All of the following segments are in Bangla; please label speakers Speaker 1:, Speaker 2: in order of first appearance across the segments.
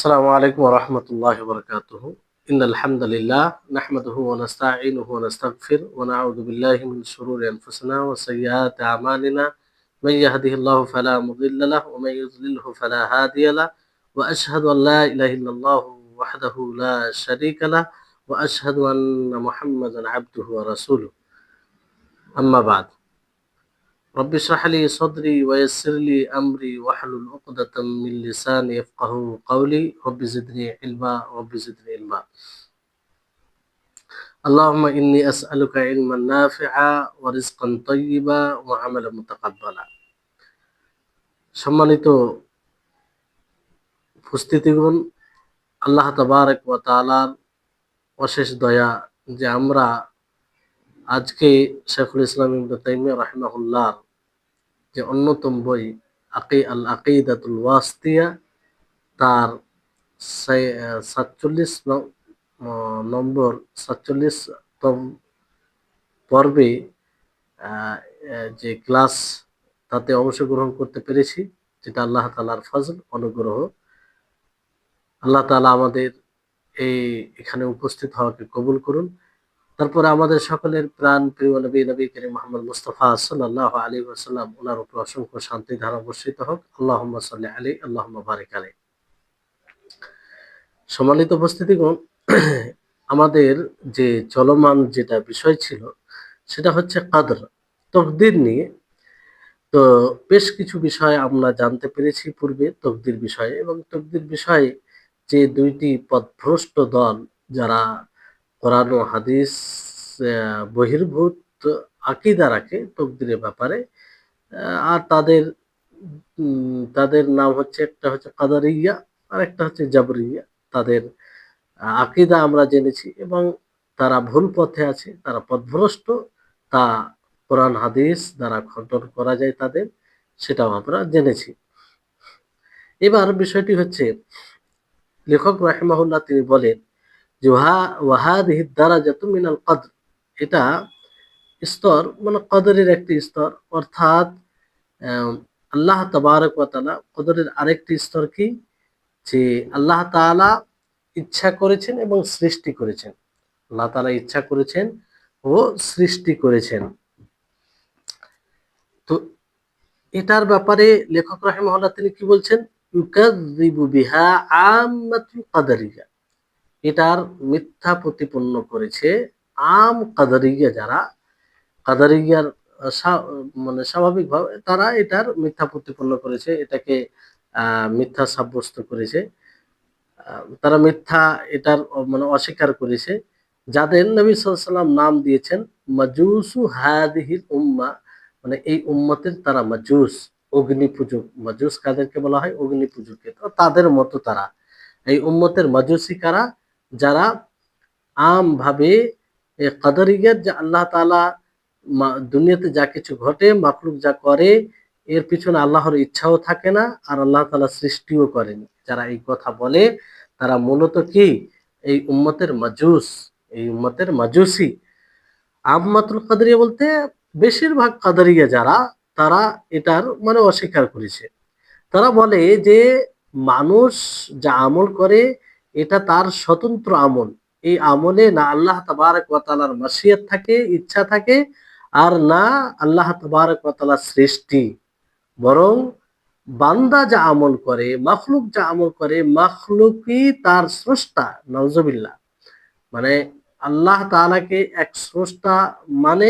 Speaker 1: السلام عليكم ورحمة الله وبركاته. إن الحمد لله نحمده ونستعينه ونستغفر ونعوذ بالله من شرور أنفسنا وسيئات أعمالنا. من يهده الله فلا مضل له ومن يضلله فلا هادي له، وأشهد أن لا إله إلا الله وحده لا شريك له، وأشهد أن محمدا عبده ورسوله. أما بعد، رب اشرح لي صدري ويسر لي أمري واحلل عقدة من لساني يفقهوا قولي. رب زدني علما رب زدني علما. اللهم إني أسألك علما نافعا ورزقا طيبا وعملا متقبلا. সম্মানিত উপস্থিতিগণ, আল্লাহ তাবারক ওয়া তাআলার অশেষ দয়া যে আমরা আজকে শেখুল ইসলাম ইবনে তাইমিয়া রাহিমাহুল্লাহ যে অন্যতম বই আল আকিদাতুল ওয়াসিতিয়া তার 47তম পর্বে যে ক্লাস তাতে অংশগ্রহণ করতে পেরেছি, যেটা আল্লাহ তাআলার ফজল অনুগ্রহ। আল্লাহ তাআলা আমাদের এখানে উপস্থিত হওয়াকে কবুল করুন। তারপরে আমাদের সকলের প্রাণ প্রিয় নবী করিম মুহাম্মদ মুস্তাফা সাল্লাল্লাহু আলাইহি ওয়াসাল্লাম ওনার উপর অসংখ্য শান্তি ধারা বর্ষিত হোক। আল্লাহুম্মা সাল্লি আলাইহি আল্লাহুম্মা বারিক আলাইহি। সম্মানিত উপস্থিতিগণ, আমাদের যে চলমান যেটা বিষয় ছিল সেটা হচ্ছে কদর, তকদির নিয়ে। তো বেশ কিছু বিষয় আমরা জানতে পেরেছি পূর্বে তকদির বিষয়ে, এবং তকদির বিষয়ে যে দুইটি পথভ্রষ্ট দল যারা কোরআন ও হাদিস বহির্ভূত আকীদা রাখে তকদিরের ব্যাপারে, আর তাদের নাম হচ্ছে, একটা হচ্ছে কাদারিয়া আর একটা হচ্ছে জাবরিয়া। তাদের আকীদা আমরা জেনেছি, এবং তারা ভুল পথে আছে, তারা পথভ্রষ্ট, তা কোরআন হাদিস দ্বারা খণ্ডন করা যায় তাদের, সেটাও আমরা জেনেছি। এবার বিষয়টি হচ্ছে, লেখক রাহিমাহুল্লাহ তিনি বলেন যে ওয়াহাদিহি দারাজাতু মিনাল কদর, এটা স্তর মানে কদরের একটি স্তর, অর্থাৎ আল্লাহ তাবারক ওয়া তাআলা কদরের আরেকটি স্তর কি, যে আল্লাহ তাআলা ইচ্ছা করেছেন এবং সৃষ্টি করেছেন। আল্লাহ তাআলা ইচ্ছা করেছেন ও সৃষ্টি করেছেন। তো এটার ব্যাপারে লেখক রাহিমাহুল্লাহ তিনি কি বলছেন, ইউকাযযিবু বিহা আম্মাতুল কাদারিয়া, এটার মিথ্যা প্রতিপন্ন করেছে আম কাদারিয়া, যারা কাদারিয়ার মানে স্বাভাবিকভাবে তারা এটার মিথ্যা প্রতিপন্ন করেছে, এটাকে মিথ্যা সাব্যস্ত করেছে। তারা মিথ্যা এটার মানে অস্বীকার করেছে, যাদের নবী সাল্লাল্লাহু আলাইহি ওয়াসাল্লাম নাম দিয়েছেন মাজুসু হাদিহিল উম্মাহ, মানে এই উম্মতের তারা মাজুস, অগ্নি পূজক। মাজুস কাদেরকে বলা হয়? অগ্নি পূজককে। তো তাদের মতো তারা এই উম্মতের মাজুসি কারা, যারা আমভাবে কাদারিয়াত, যে আল্লাহ তাআলা দুনিয়াতে যা কিছু ঘটে, মাখলুক যা করে, এর পিছনে আল্লাহর ইচ্ছাও থাকে না, আর আল্লাহ তাআলা সৃষ্টিও করেনি। যারা এই কথা বলে তারা মূলত কি, এই উম্মতের মাজুস, এই উম্মতের মাজুসি। আম্মাতুল কাদরিয়া বলতে বেশিরভাগ কাদরিয়া যারা, তারা এটার মানে অস্বীকার করেছে। তারা বলে যে মানুষ যা আমল করে এটা তার স্বতন্ত্র আমল, এই আমলে না আল্লাহ তাবারক ওয়া তাআলার মাশিয়াত থাকে, ইচ্ছা থাকে, আর না আল্লাহ তাবারক ওয়া তাআলার সৃষ্টি। বরং বান্দা যা আমল করে, মাখলুক যা আমল করে, মাখলুকই তার স্রষ্টা। নাউজুবিল্লাহ। মানে আল্লাহ তাআলাকে এক স্রষ্টা মানে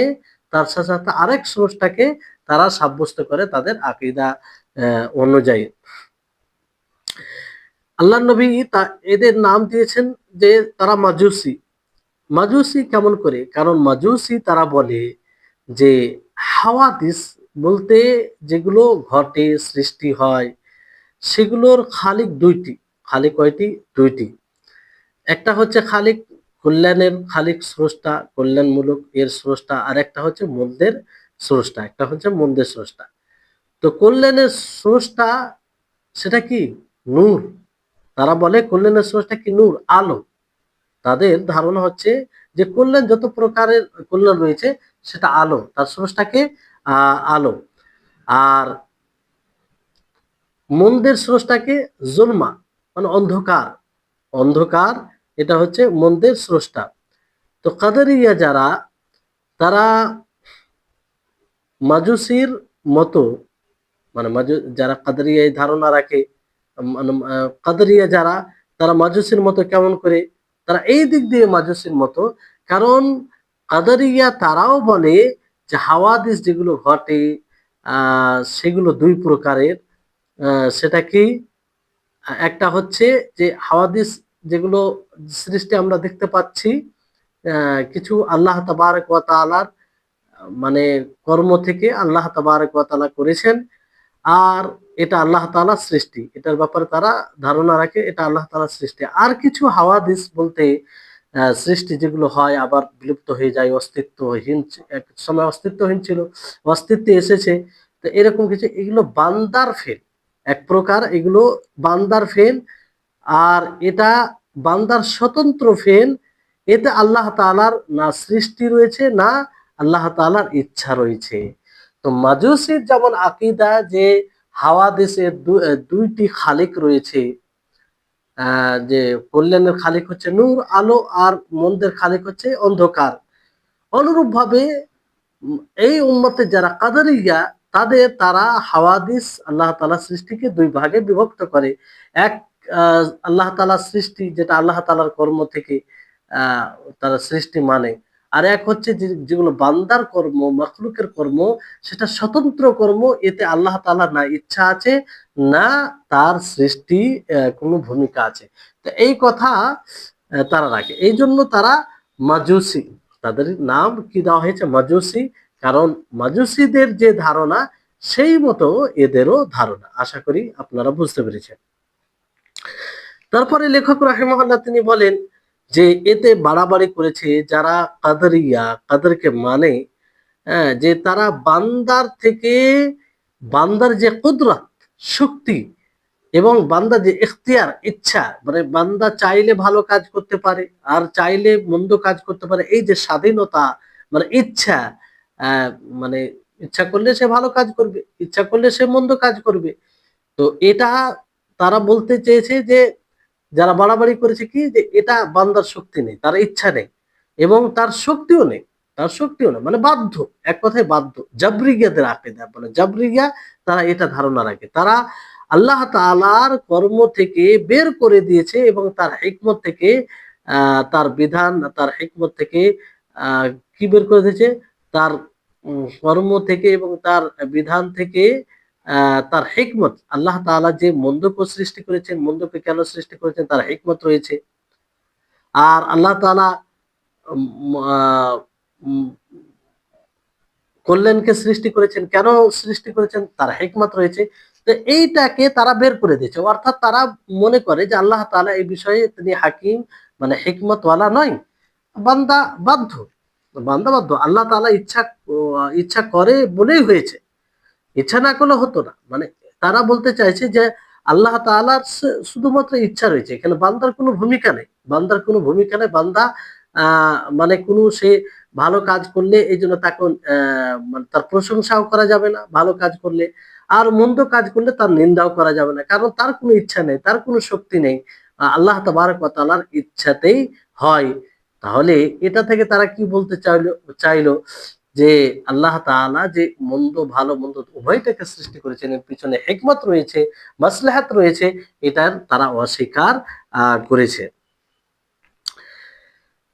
Speaker 1: তার সাথে সাথে আরেক স্রষ্টাকে তারা সাব্যস্ত করে তাদের আকীদা অনুযায়ী। আল্লাহ নবী এদের নাম দিয়েছেন যে তারা মাজুসি। মাজুসি কেমন করে? কারণ মাজুসি তারা বলে যে হাওয়াদিস বলতে যেগুলো ঘটে, সৃষ্টি হয়, সেগুলোর খালিক দুইটি। খালিক কয়টি? দুইটি। একটা হচ্ছে খালিক কল্যাণের খালিক, স্রষ্টা, কল্যাণমূলক এর স্রষ্টা, আর একটা হচ্ছে মন্দের স্রষ্টা, একটা হচ্ছে মন্দের স্রষ্টা। তো কল্যাণের স্রষ্টা সেটা কি? নূর। তারা বলে কল্যাণের স্রষ্টা কি? নূর, আলো। তাদের ধারণা হচ্ছে যে কল্যাণ, যত প্রকারের কল্যাণ রয়েছে সেটা আলো, তার স্রষ্টাকে আলো। আর মন্দের স্রষ্টাকে জুলমা, মানে অন্ধকার, অন্ধকার এটা হচ্ছে মন্দের স্রষ্টা। তো কাদেরিয়া যারা, তারা মাজুসির মতো, মানে যারা কাদেরিয়া এই ধারণা রাখে, মানে কাদেরিয়া যারা, তারা মাজুসির মতো কেমন করে? তারা এই দিক দিয়ে মাজুসির মতো, কারণ কাদেরিয়া তারাও বলে যে হাওয়াদিস যেগুলো ঘটে সেগুলো দুই প্রকারের। সেটা কি? একটা হচ্ছে যে হাওয়াদিস যেগুলো সৃষ্টি আমরা দেখতে পাচ্ছি, কিছু আল্লাহ তাবারক ওয়া তাআলার মানে কর্ম থেকে আল্লাহ তাবারক ওয়া তাআলা করেছেন, আর এটা আল্লাহ তাআলার সৃষ্টি, এটার ব্যাপারে তারা ধারণা রাখে এটা আল্লাহ তাআলার সৃষ্টি। আর কিছু হাওয়াদিস বলতে সৃষ্টি যেগুলো হয় আবার বিলুপ্ত হয়ে যায়, অস্তিত্বহীন, এক সময় অস্তিত্বহীন ছিল, অস্তিত্বে এসেছে, তো এরকম কিছু, এগুলো বান্দার ফেল, এক প্রকার এগুলো বান্দার ফেল। আর এটা বান্দার স্বতন্ত্র ফেল, এতে আল্লাহ তাআলার না সৃষ্টি রয়েছে, না আল্লাহ তাআলার ইচ্ছা রয়েছে। তো মাজুসির যেমন আকীদা যে হাওয়াদিসের দুইটি খালিক রয়েছে, যে কল্যাণের খালিক হচ্ছে নূর আলো, আর মন্দের খালিক হচ্ছে অন্ধকার। অনুরূপ ভাবে এই উম্মতের যারা কাদেরিয়া, তারা হাওয়াদিস আল্লাহ তাআলা সৃষ্টিকে দুই ভাগে বিভক্ত করে। এক, আল্লাহ তাআলার সৃষ্টি যেটা আল্লাহ তাআলার কর্ম থেকে আহ, তারা সৃষ্টি মানে। আর এক হচ্ছে যেগুলো বান্দার কর্ম, মাখলুকের কর্ম, সেটা স্বতন্ত্র কর্ম, এতে আল্লাহ তাআলার না ইচ্ছা আছে, না তার সৃষ্টি কোনো ভূমিকা আছে। তো এই কথা তারা রাখে, এই জন্য তারা মাজুসি, তাদের নাম কি দেওয়া হয়েছে মাজুসি, কারণ মাজুসিদের যে ধারণা সেই মতো এদেরও ধারণা। আশা করি আপনারা বুঝতে পেরেছেন। তারপরে লেখক রাহিমাহুল্লাহ তিনি বলেন যে এতে বাড়াবাড়ি করেছে যারা কাদরিয়া, কাদরকে মানে, যে তারা বান্দার থেকে, বান্দার যে কুদরত, শক্তি, এবং বান্দা যে ইখতিয়ার, ইচ্ছা, মানে বান্দা চাইলে ভালো কাজ করতে পারে আর চাইলে মন্দ কাজ করতে পারে, এই যে স্বাধীনতা, মানে ইচ্ছা, আহ, মানে ইচ্ছা করলে সে ভালো কাজ করবে, ইচ্ছা করলে সে মন্দ কাজ করবে। তো এটা তারা বলতে চেয়েছে যে যারা বাড়াবাড়ি করেছে কি, যে এটা বান্দার শক্তি নেই, তার ইচ্ছা নেই, এবং তার শক্তিও নেই, তার শক্তিও নেই, মানে বাধ্য, এক কথায় বাধ্য। জাবরিয়াদের আকীদা, মানে জাবরিয়া, তারা এটা ধারণা রাখে, তারা আল্লাহ তাআলার কর্ম থেকে বের করে দিয়েছে এবং তার হিকমত থেকে, তার বিধান, তার হিকমত থেকে আহ, কি বের করে দিয়েছে, তার কর্ম থেকে এবং তার বিধান থেকে, তার হিকমত, আল্লাহ তাআলা যে মন্দকে সৃষ্টি করেছেন, মন্দকে কেন সৃষ্টি করেছেন, তার হিকমত রয়েছে। আর আল্লাহ তাআলা কল্যাণকে সৃষ্টি করেছেন, কেন সৃষ্টি করেছেন, তার হিকমত রয়েছে। তো এইটাকে তারা বের করে দিয়েছে, অর্থাৎ তারা মনে করে যে আল্লাহ তাআলা এই বিষয়ে তিনি হাকিম, মানে হিকমতওয়ালা নয়, বান্দা বাধ্য, বান্দা বাধ্য, আল্লাহ তাআলা ইচ্ছা করে বলেই হয়েছে, ইচ্ছা না করলে হতো না। মানে তারা বলতে চাইছে যে আল্লাহ তাআলার শুধুমাত্র ইচ্ছা রয়েছে, এখানে বান্দার কোনো ভূমিকা নেই, বান্দার কোনো ভূমিকা নেই। বান্দা মানে কোনো সে ভালো কাজ করলে এই জন্য তাকে মানে তার প্রশংসাও করা যাবে না ভালো কাজ করলে, আর মন্দ কাজ করলে তার নিন্দাও করা যাবে না, কারণ তার কোনো ইচ্ছা নেই, তার কোনো শক্তি নেই, আল্লাহ তাবারক ওয়া তাআলার ইচ্ছাতেই হয়। তাহলে এটা থেকে তারা কি বলতে চাইলো যে আল্লাহ তাআলা যে মন্দ ভালো মন্দ উভয়টাকে সৃষ্টি করেছেন, এর পিছনে হিকমত রয়েছে, মাসলাহাত রয়েছে, এটার তারা অস্বীকার করেছে।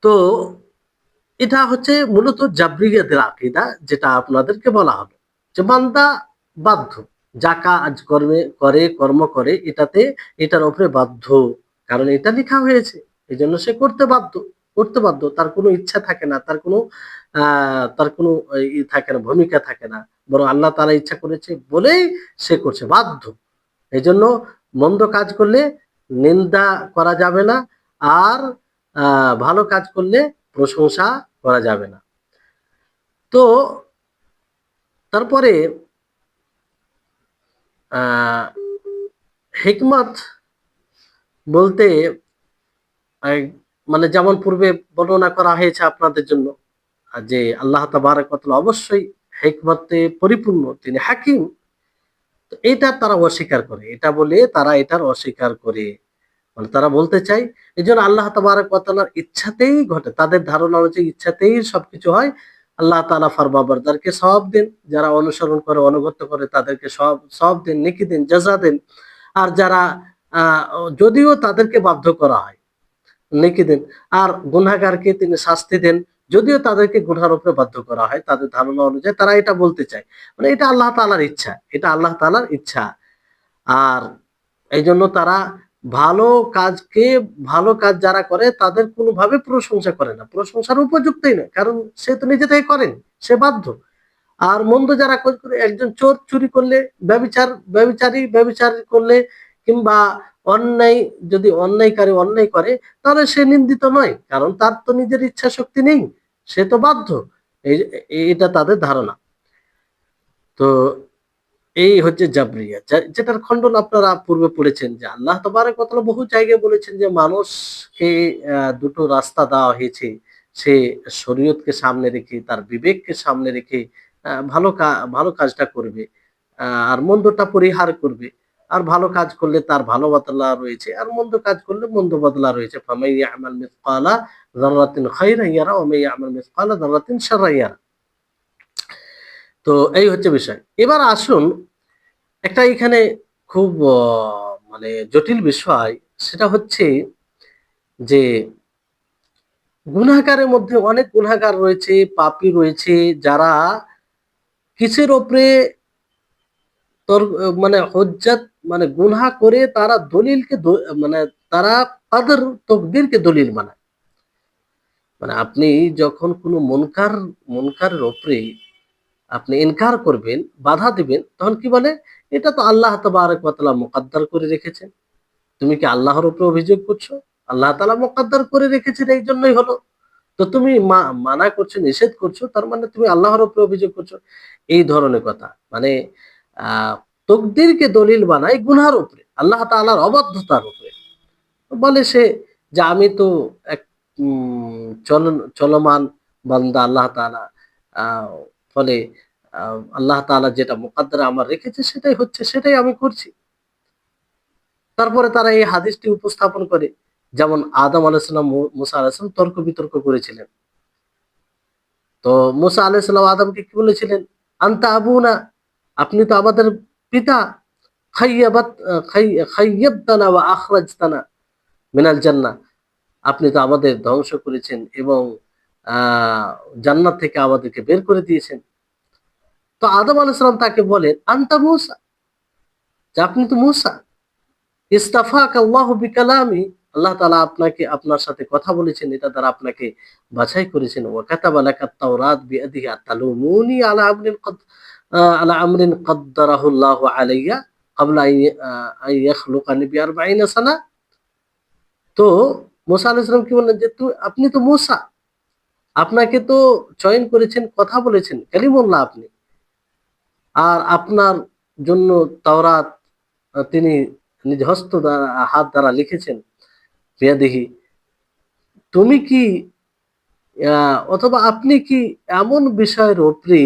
Speaker 1: তো এটা হচ্ছে মূলত জাবরিয়াদের আকীদা, যেটা আপনাদেরকে বলা হলো যে বান্দা বাধ্য, যা কাজ কর্ম করে এটার উপরে বাধ্য, কারণ এটা লেখা হয়েছে, এই জন্য সে করতে বাধ্য, তার কোনো ইচ্ছা থাকে না, তার কোনো থাকে না, ভূমিকা থাকে না, বরং আল্লাহ তাআলা ইচ্ছা করেছে বলেই সে করছে, বাধ্য। এই জন্য মন্দ কাজ করলে নিন্দা করা যাবে না, আর ভালো কাজ করলে প্রশংসা করা যাবে না। তো তারপরে আহ হিকমত বলতে মানে যেমন পূর্বে বর্ণনা করা হয়েছে আপনাদের জন্য, যে আল্লাহ তাবারক ওয়া তাআলা অবশ্যই হিকমতে পরিপূর্ণ, তিনি হাকিম। তো এটা তারা অস্বীকার করে, এটা বলে তারা এটার অস্বীকার করে। মানে তারা বলতে চায় এই জন্য আল্লাহ তাবারক ওয়া তাআলার ইচ্ছাতেই ঘটে, তাদের ধারণা অনুযায়ী ইচ্ছাতেই সবকিছু হয়। আল্লাহ তাআলা ফরমাবরদারকে সওয়াব দেন, যারা অনুসরণ করে অনুগত করে তাদেরকে সওয়াব দেন, নেকি দেন, জাযা দেন। আর যারা যদিও তাদেরকে বাধ্য করা হয় নেকি দেন, আর গুনাহগারকে তিনি শাস্তি দেন, যদিও তাদেরকে গুনার উপরে বাধ্য করা হয় তাদের ধারণা অনুযায়ী। তারা এটা বলতে চায় মানে এটা আল্লাহ তাআলার ইচ্ছা, এটা আল্লাহ তাআলার ইচ্ছা। আর এই জন্য তারা ভালো কাজকে, ভালো কাজ যারা করে তাদের কোনোভাবে প্রশংসা করে না, প্রশংসার উপযুক্তই নয়, কারণ সে তো নিজে থেকে করেন, সে বাধ্য। আর মন্দ যারা করে, একজন চোর চুরি করলে, ব্যভিচার করলে, কিংবা অন্যায়, যদি অন্যায়কারী অন্যায় করে তাহলে সে নিন্দিত নয়, কারণ তার তো নিজের ইচ্ছা শক্তি নেই, সে তো বাধ্য। এটা তাদের ধারণা। তো এই হচ্ছে জাবরিয়া, যেটার খণ্ডন আপনারা পূর্বে পড়েছেন যে আল্লাহ তাবারক ওয়া তাআলা বহু জায়গায় বলেছেন যে মানুষকে দুটো রাস্তা দেওয়া হয়েছে। সে শরীয়তকে সামনে রেখে, তার বিবেককে সামনে রেখে ভালো কাজটা করবে। আর মন্দটা পরিহার করবে। আর ভালো কাজ করলে তার ভালো বদলা রয়েছে, আর মন্দ কাজ করলে মন্দ বদলা রয়েছে। ফামান ইয়া'মাল মিসকালা যাররাতিন খায়রান ইয়ারা ওয়া মান ইয়া'মাল মিসকালা যাররাতিন শাররান ইয়ারা। তো এই হচ্ছে বিষয়। এবার আসুন একটা এখানে খুব মানে জটিল বিষয়, সেটা হচ্ছে যে গুনাহগারের মধ্যে অনেক গুনাহগার রয়েছে, পাপী রয়েছে, যারা কিসের উপরে মানে হুজ্জাত, মানে গুনাহ করে তারা দলিলকে মানে তারা তাদের তাকদীরকে দলিল বানায়। মানে আপনি যখন কোনো মুনকারের উপরে আপনি ইনকার করবেন, বাধা দিবেন, তখন কি বলে? এটা তো আল্লাহ তাবারক ওয়া তাআলা মুকদ্দার করে রেখেছেন। তুমি কি আল্লাহর উপরে অভিযোগ করছো? আল্লাহ তাআলা মুকদ্দার করে রেখেছেন, এই জন্যই হলো। তো তুমি মানা করছো, নিষেধ করছো, তার মানে তুমি আল্লাহর উপরে অভিযোগ করছো। এই ধরনের কথা। মানে আ তকদিরকে দলিল বানায় গুনাহর উপরে, আল্লাহ তাআলার অবাধ্যতার উপরে। বলে সে যে আমি তো এক চলমান বান্দা আল্লাহ তাআলা। আ ফলে আ আল্লাহ তাআলা যেটা মুকদ্দরে আমার রেখেছে সেটাই হচ্ছে, সেটাই আমি করছি। তারপরে তারা এই হাদিসটি উপস্থাপন করে। যেমন আদম আলাইহিস সালাম, মুসা আলাইহিস সালাম তর্ক-বিতর্ক করেছিলেন। তো মুসা আলাইহিস সালাম আদমকে কি বলেছিলেন? আনতা আবুনা, আপনি তো আমাদের পিতা। খাইয়াবাত খাইয়াবতানা ওয়া আখরাজতানা মিনাল জান্নাহ, আপনি তো আমাদের ধ্বংস করেছেন এবং আ জান্নাত থেকে আমাদেরকে বের করে দিয়েছেন। তো আদম আলাইহিস সালাম তাকে বলেন, আনতা মূসা, যে আপনি তো মূসা। ইস্তাফাকা আল্লাহু বিকালামি, আল্লাহ তাআলা আপনাকে, আপনার সাথে কথা বলেছেন, এটা দ্বারা আপনাকে বাছাই করেছেন। ওয়া কাতাবা লাকাত তাওরাত বিয়াদিহি আতালুমুনি আলা আমরিন কদ্দারাহু আল্লাহু আলাইয়া ক্বাবলা আন ইয়াখলুকানি বি 40 সানা। তো মুসা আলাইহিস সালাম কি বললেন যে আপনি তো মূসা, আপনাকে তো চয়ন করেছেন, কথা বলেছেন, কালিমুল্লাহ আপনি। আর আপনার জন্য তাওরাত তিনি নিজ হস্ত দ্বারা, হাত দ্বারা লিখেছেন। বিয়াদিহি, তুমি কি অথবা আপনি কি এমন বিষয়ের উপরে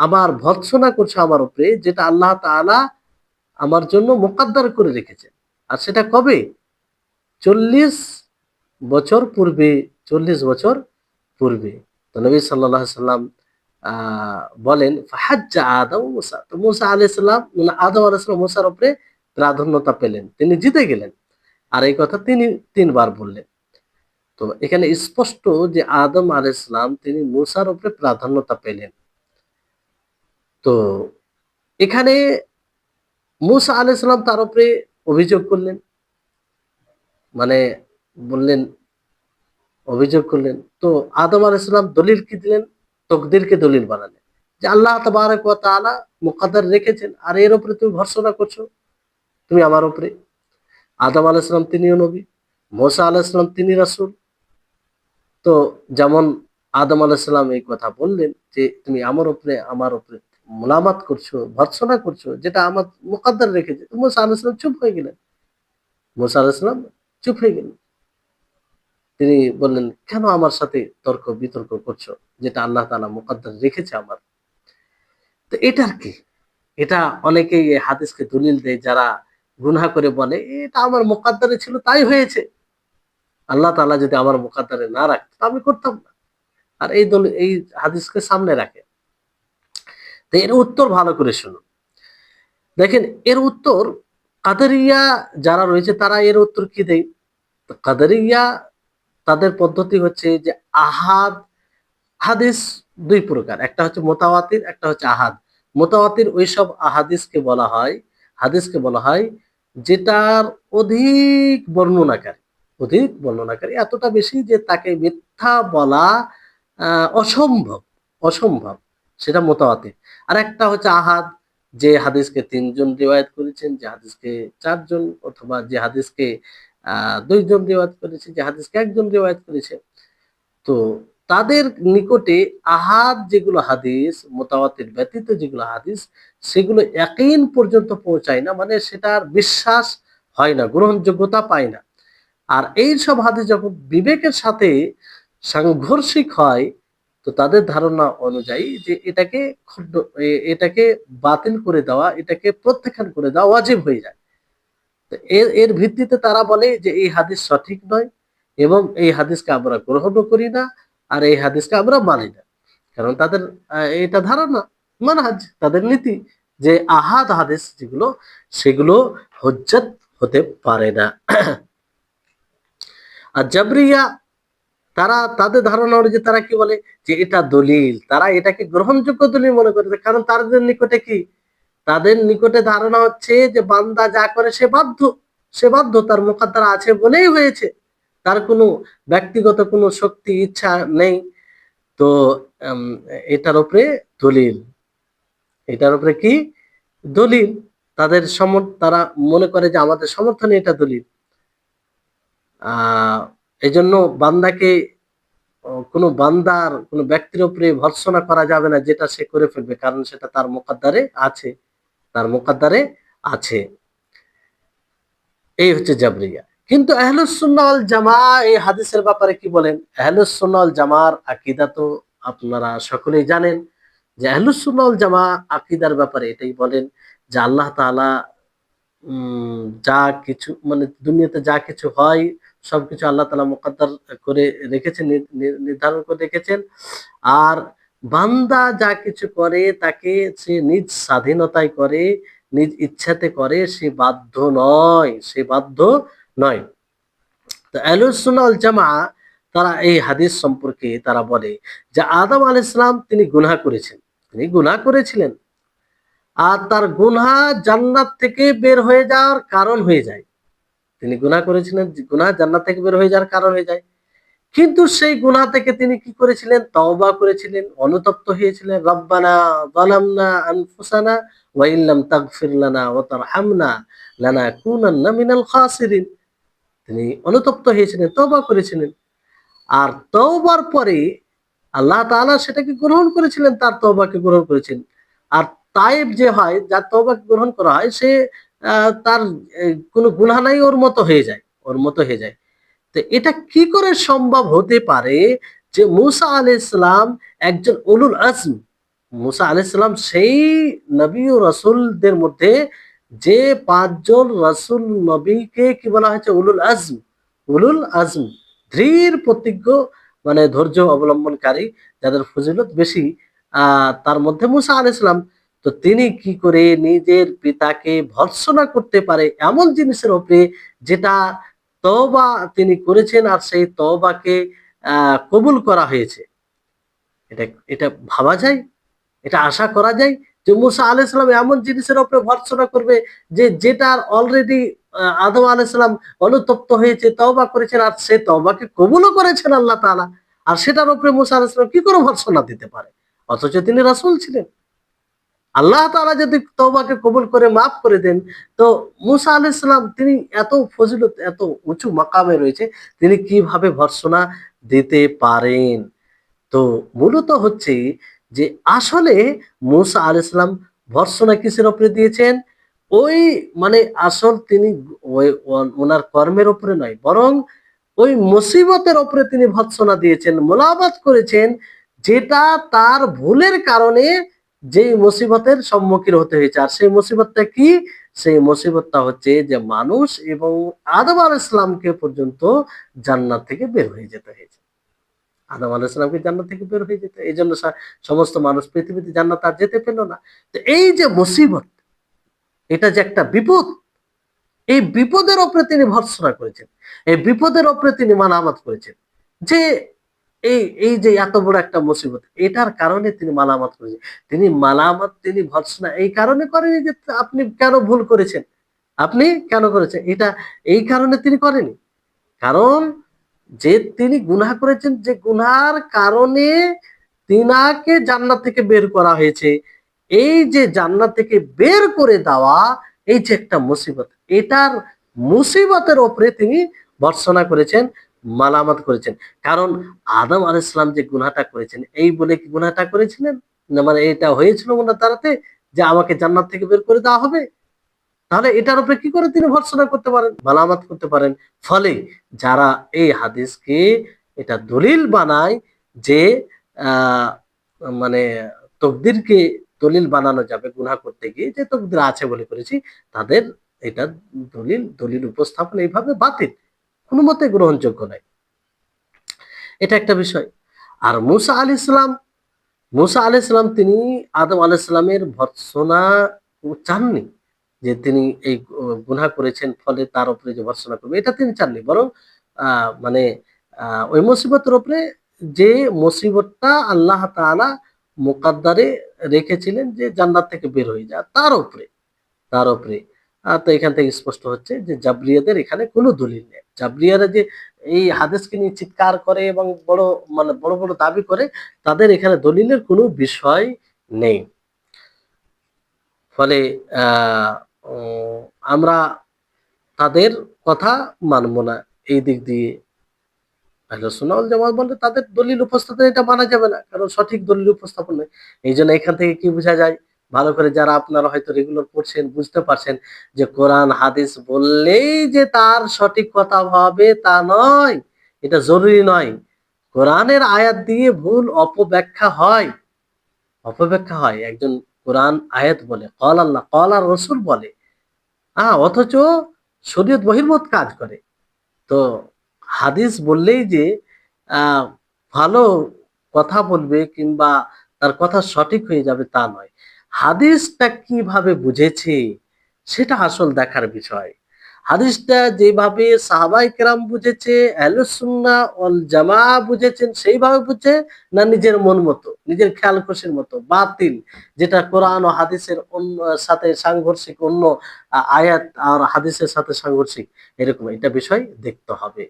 Speaker 1: আমার ভর্ৎসনা করছো আমার উপরে, যেটা আল্লাহ তাআলা আমার জন্য মুকদ্দার করে রেখেছেন। আর সেটা কবে? 40 বছর পূর্বে, 40 বছর পূর্বে। তো নবী সাল্লাল্লাহু আলাইহি সাল্লাম আ বলেন ফাহাজ্জা আদম ওয়া মূসা। তো মূসা আলাইহিস সালাম, মানে আদম আলাইহিস সালাম মূসার উপরে প্রাধান্যতা পেলেন। তিনি জিতে গেলেন। আর এই কথা তিনি ৩ বার বললেন। তো এখানে স্পষ্ট যে আদম আলাইহিস সালাম তিনি মূসার উপরে প্রাধান্যতা পেলেন। তো এখানে মূসা আলাইহিস সালাম তার উপরে অভিযোগ করলেন। মানে বললেন, অভিযোগ করলেন। তো আদম আলাইহিস সালাম দলিল কি দিলেন? তকদিরকে দলিল বানালেন। যে আল্লাহ তাবারক ওয়া তাআলা মুকদ্দার রেখেছেন, আর এর উপরে তুমি ভর্ৎসনা করছো, তুমি আমার উপরে। আদম আলাইহিস সালাম তিনিও নবী, মূসা আলাইহিস সালাম তিনি রাসূল। তো যেমন আদম আলাইহিস সালাম এই কথা বললেন যে তুমি আমার উপরে মুলামাত করছো, ভর্ৎসনা করছো, যেটা আমার মুকদ্দার রেখেছে। তো মূসা আলাইহিস সালাম চুপ হয়ে গেলেন। মূসা আলাইহিস সালাম চুপ হয়ে গেলেন। তিনি বললেন, "কেন আমার সাথে তর্ক-বিতর্ক করছো? যেটা আল্লাহ তাআলা মুকদ্দার রেখেছে আমার।" তো এটার কি? এটা অনেকেই এই হাদিসকে দলিল দেয়, যারা গুনাহ করে বলে এটা আমার মুকদ্দারে ছিল তাই হয়েছে, আল্লাহ তাআলা যদি আমার মুকদ্দারে না রাখতো আমি করতাম না। আর এই হাদিসকে সামনে রাখে। তো এর উত্তর ভালো করে শুনুন। দেখেন এর উত্তর কাদেরিয়া যারা রয়েছে তারা এর উত্তর কি দেয়? তো কাদেরিয়া তাদের পদ্ধতি হচ্ছে যে আহাদ হাদিস দুই প্রকার, একটা হচ্ছে মোতাওয়াতির, একটা হচ্ছে আহাদ। মোতাওয়াতির ওইসব হাদিসকে বলা হয় যেটার অধিক বর্ণনাকারী এতটা বেশি যে তাকে মিথ্যা বলা অসম্ভব অসম্ভব, সেটা মোতাওয়াতির। আর একটা হচ্ছে আহাদ, যে হাদিসকে তিনজন রিওয়ায়াত করেছেন, যে হাদিসকে চারজন, অথবা যে হাদিসকে দুইজন রিওয়ায়াত করেছে, যে হাদিসকে একজন রিওয়ায়াত করেছে। তো তাদের নিকটে আহাদ যেগুলো হাদিস, মোতাওয়াতির ব্যতীত যেগুলো হাদিস, সেগুলো ইয়াকিন পর্যন্ত পৌঁছায় না, মানে সেটার বিশ্বাস হয় না, গ্রহণযোগ্যতা পায় না। আর এই সব হাদিস যখন বিবেকের সাথে সাংঘর্ষিক হয়, তো তাদের ধারণা অনুযায়ী যে এটাকে বাতিল করে দেওয়া, এটাকে প্রত্যাখ্যান করে দেওয়া ওয়াজিব হয়ে যায়। তো এর এর ভিত্তিতে তারা বলে যে এই হাদিস সঠিক নয়, এবং এই হাদিসকে আমরা গ্রহণও করি না, আর এই হাদিসকে আমরা মানি না। কারণ তাদের এটা ধারণা, মানহাজ, তাদের নীতি, যে আহাদ হাদিস যেগুলো, সেগুলো হুজ্জত হতে পারে না। আর জাবরিয়া তারা তাদের ধারণা অনুযায়ী তারা কি বলে যে এটা দলিল, তারা এটাকে গ্রহণযোগ্য দলিল মনে করে, কারণ তাদের নিকটে কি, তাদের নিকটে ধারণা হচ্ছে যে বান্দা যা করে সে বাধ্য, তার মুকদ্দার আছে বলেই হয়েছে, তার কোনো ব্যক্তিগত কোনো শক্তি ইচ্ছা নেই। তো উম, এটার উপরে দলিল, এটার উপরে কি দলিল, তারা মনে করে যে আমাদের সমর্থনে এটা দলিল। এই জন্য বান্দাকে কোনো বান্দার কোনো ব্যক্তির উপরে ভর্ৎসনা করা যাবে না যেটা সে করে ফেলবে, কারণ সেটা তার মুকদ্দারে আছে। এই হচ্ছে জাবরিয়া। কিন্তু আহলুস সুন্নাহ ওয়াল জামা এই হাদিসের ব্যাপারে কি বলেন? আহলুস সুন্নাহ ওয়াল জামার আকীদা তো আপনারা সকলেই জানেন, যে আহলুস সুন্নাহ ওয়াল জামা আকীদার ব্যাপারে এটাই বলেন যে আল্লাহ তাআলা যা কিছু, মানে দুনিয়াতে যা কিছু হয় সবকিছু আল্লাহ তাআলা মুকদ্দার করে রেখেছেন, নির্ধারণ করে রেখেছেন। আর বান্দা যা কিছু করে তাকে সে নিজ স্বাধীনতায় করে, নিজ ইচ্ছাতে করে, সে বাধ্য নয়। তো আহলুস সুন্নাহ ওয়াল জামা তারা এই হাদিস সম্পর্কে তারা বলে যে আদম আলাইহিস সালাম তিনি গুনাহ করেছিলেন, আর তার গুনাহ জান্নাত থেকে বের হয়ে যাওয়ার কারণ হয়ে যায়। তিনি গুনাহ করেছিলেন, গুনাহ জান্নাত থেকে বের হয়ে যাওয়ার কারণ হয়ে যায়। কিন্তু সেই গুনাহ থেকে তিনি কি করেছিলেন? তওবা করেছিলেন, অনুতপ্ত হয়েছিলেন। রব্বানা যালামনা আনফুসানা ওয়া ইল্লাম তাগফির লানা ওয়া তারহামনা লানাকুনান্না মিনাল খাসিরিন। তিনি অনুতপ্ত হয়েছিলেন, তওবা করেছিলেন। আর তওবার পরে আল্লাহ তাআলা সেটাকে গ্রহণ করেছিলেন, তার তওবাকে গ্রহণ করেছেন। আর তায়েব যে হয়, যার তওবাকে গ্রহণ করা হয়, সে তার কোনো গুনাহ নাই, ওর মতো হয়ে যায়। তো এটা কি করে সম্ভব হতে পারে যে মুসা আলাইহিস সালাম একজন উলুল আজম, মুসা আলাইহিস সালাম সেই নবী ও রাসূলদের মধ্যে যে পাঁচজন রাসূল নবীকে কি বলা হয়েছে? উলুল আজম, ধীর প্রতিজ্ঞ, মানে ধৈর্য অবলম্বনকারী, যাদের ফজিলত বেশি, তার মধ্যে মুসা আলাইহিস সালাম। তো তিনি কি করে নিজের পিতাকে ভর্ৎসনা করতে পারে এমন জিনিসের উপরে, যেটা তওবা তিনি করেছেন আর সেই তওবাকে কবুল করা হয়েছে? এটা এটা ভাবা যায়? এটা আশা করা যায় যে মুসা আলাইহিস সালাম এমন জিনিসের উপরে ভর্ৎসনা করবে যেটার অলরেডি আদম আলাইহিস সালাম অনুতপ্ত হয়েছে, তওবা করেছেন, আর সেই তওবাকে কবুলও করেছেন আল্লাহ তাআলা। আর সেটার উপরে মুসা আলাইহিস সালাম কি করে ভর্ৎসনা দিতে পারে? অথচ তিনি রাসূল ছিলেন। আল্লাহ তাআলা যদি তওবাকে কবুল করে মাফ করে দেন, তো মুসা আলাইহিস সালাম তিনি এত ফজিলত, এত উঁচু মাকামে রয়েছে, তিনি কিভাবে ভর্ৎসনা দিতে পারেন? তো মূলত হচ্ছে যে আসলে মুসা আলাইহিস সালাম ভর্ৎসনা কিসের উপরে দিয়েছেন? ওই মানে আসল তিনি ওনার কর্মের উপরে নয়, বরং ওই মুসিবতের উপরে তিনি ভর্ৎসনা দিয়েছেন, মোলাবাত করেছেন, যেটা তার ভুলের কারণে যেই মুসিবতের সম্মুখীন হতে হয়েছে। আর সেই মুসিবতটা কি? সেই মুসিবতটা হচ্ছে যে মানুষ এবং আদম আলাইহিস সালামকে পর্যন্ত জান্নাত থেকে বের হয়ে যেতে হয়েছে। আদম আলাইহিস সালামকে জান্নাত থেকে বের হয়ে যেতে, এই জন্য সমস্ত মানুষ পৃথিবীতে জান্নাত আর যেতে পেল না। তো এই যে মুসিবত, এটা যে একটা বিপদ, এই বিপদের ওপরে তিনি ভর্ৎসনা করেছেন, এই বিপদের ওপরে তিনি মালামাত করেছেন যে এই এই যে এত বড় একটা মুসিবত, এটার কারণে তিনি মালামাত করেছেন। তিনি মালামাত, তিনি ভর্ৎসনা এই কারণে করেনি যে আপনি কেন ভুল করেছেন, আপনি কেন করেছেন, এটা এই কারণে তিনি করেনি। কারণ যে তিনি গুনাহ করেছেন, যে গুনার কারণে তিনাকে জান্নাত থেকে বের করা হয়েছে, এই যে জান্নাত থেকে বের করে দেওয়া, এই যে একটা মুসিবত, এটার মুসিবতের ওপরে তিনি ভর্ৎসনা করেছেন, মালামাত করেছেন। কারণ আদম আলাইহিস সালাম যে গুনাহটা করেছেন, এই বলে কি গুনাহটা করেছিলেন? না মানে এটা হয়েছিল ওনার দ্বারাতে যে আমাকে জান্নাত থেকে বের করে দেওয়া হবে? তাহলে এটার উপরে কি করে তিনি ভর্ৎসনা করতে পারেন, মালামাত করতে পারেন? ফলে যারা এই হাদিসকে এটা দলিল বানায় যে আহ, মানে তকদিরকে দলিল বানানো যাবে গুনাহ করতে গিয়ে, যে তকদির আছে বলে করেছি, তাদের এটা দলিল উপস্থাপন এইভাবে বাতিল, কোনো মতে গ্রহণযোগ্য নয়। এটা একটা বিষয়। আর মুসা আলী ইসলাম তিনি আদম আলাইহিসসালামের ভর্ৎসনা চাননি, যে তিনি এই গুনাহ করেছেন ফলে তার উপরে যে ভর্ৎসনা করবে, এটা তিনি চাননি। বরং মানে ওই মুসিবতের উপরে, যে মুসিবতটা আল্লাহ তাআলা মুকদ্দারে রেখেছিলেন যে জান্নাত থেকে বের হয়ে যায়, তার উপরে তো এখান থেকে স্পষ্ট হচ্ছে যে জাবরিয়াদের এখানে কোনো দলিল নেই। জাবরিয়ারা যে এই হাদিসকে নিয়ে চিৎকার করে এবং বড় বড় দাবি করে, তাদের এখানে দলিলের কোনো বিষয় নেই। ফলে আহ উম, আমরা তাদের কথা মানব না। এই দিক দিয়ে আহলুস সুন্নাহ ওয়াল জামাত বলে তাদের দলিল উপস্থাপন এটা মানা যাবে না, কারণ সঠিক দলিল উপস্থাপন নেই। এই জন্য এখান থেকে কি বোঝা যায়, ভালো করে যারা আপনারা হয়তো রেগুলার পড়ছেন বুঝতে পারছেন, যে কোরআন হাদিস বললেই যে তার সঠিক কথা হবে তা নয়, এটা জরুরি নয়। কোরআনের আয়াত দিয়ে ভুল অপব্যাখ্যা হয়। একজন কোরআন আয়াত বলে, কল আল্লাহ কল আর রসুল বলে, অথচ শরীয়ত বহির্ভূত কাজ করে। তো হাদিস বললেই যে আহ, ভালো কথা বলবে কিংবা তার কথা সঠিক হয়ে যাবে তা নয়। হাদিসটা কিভাবে বুঝেছে সেটা আসল দেখার বিষয়। হাদিসটা যেভাবে সাহাবাই কেরাম বুঝেছে, আহলুস সুন্নাহ ওয়াল জামাআহ বুঝেছেন, সেইভাবে বুঝে, না নিজের মন মতো, নিজের খেয়াল খুশির মতো বাতিল, যেটা কোরআন ও হাদিসের অন্য সাথে সাংঘর্ষিক, অন্য আয়াত আর হাদিসের সাথে সাংঘর্ষিক, এরকম এটা বিষয় দেখতে হবে।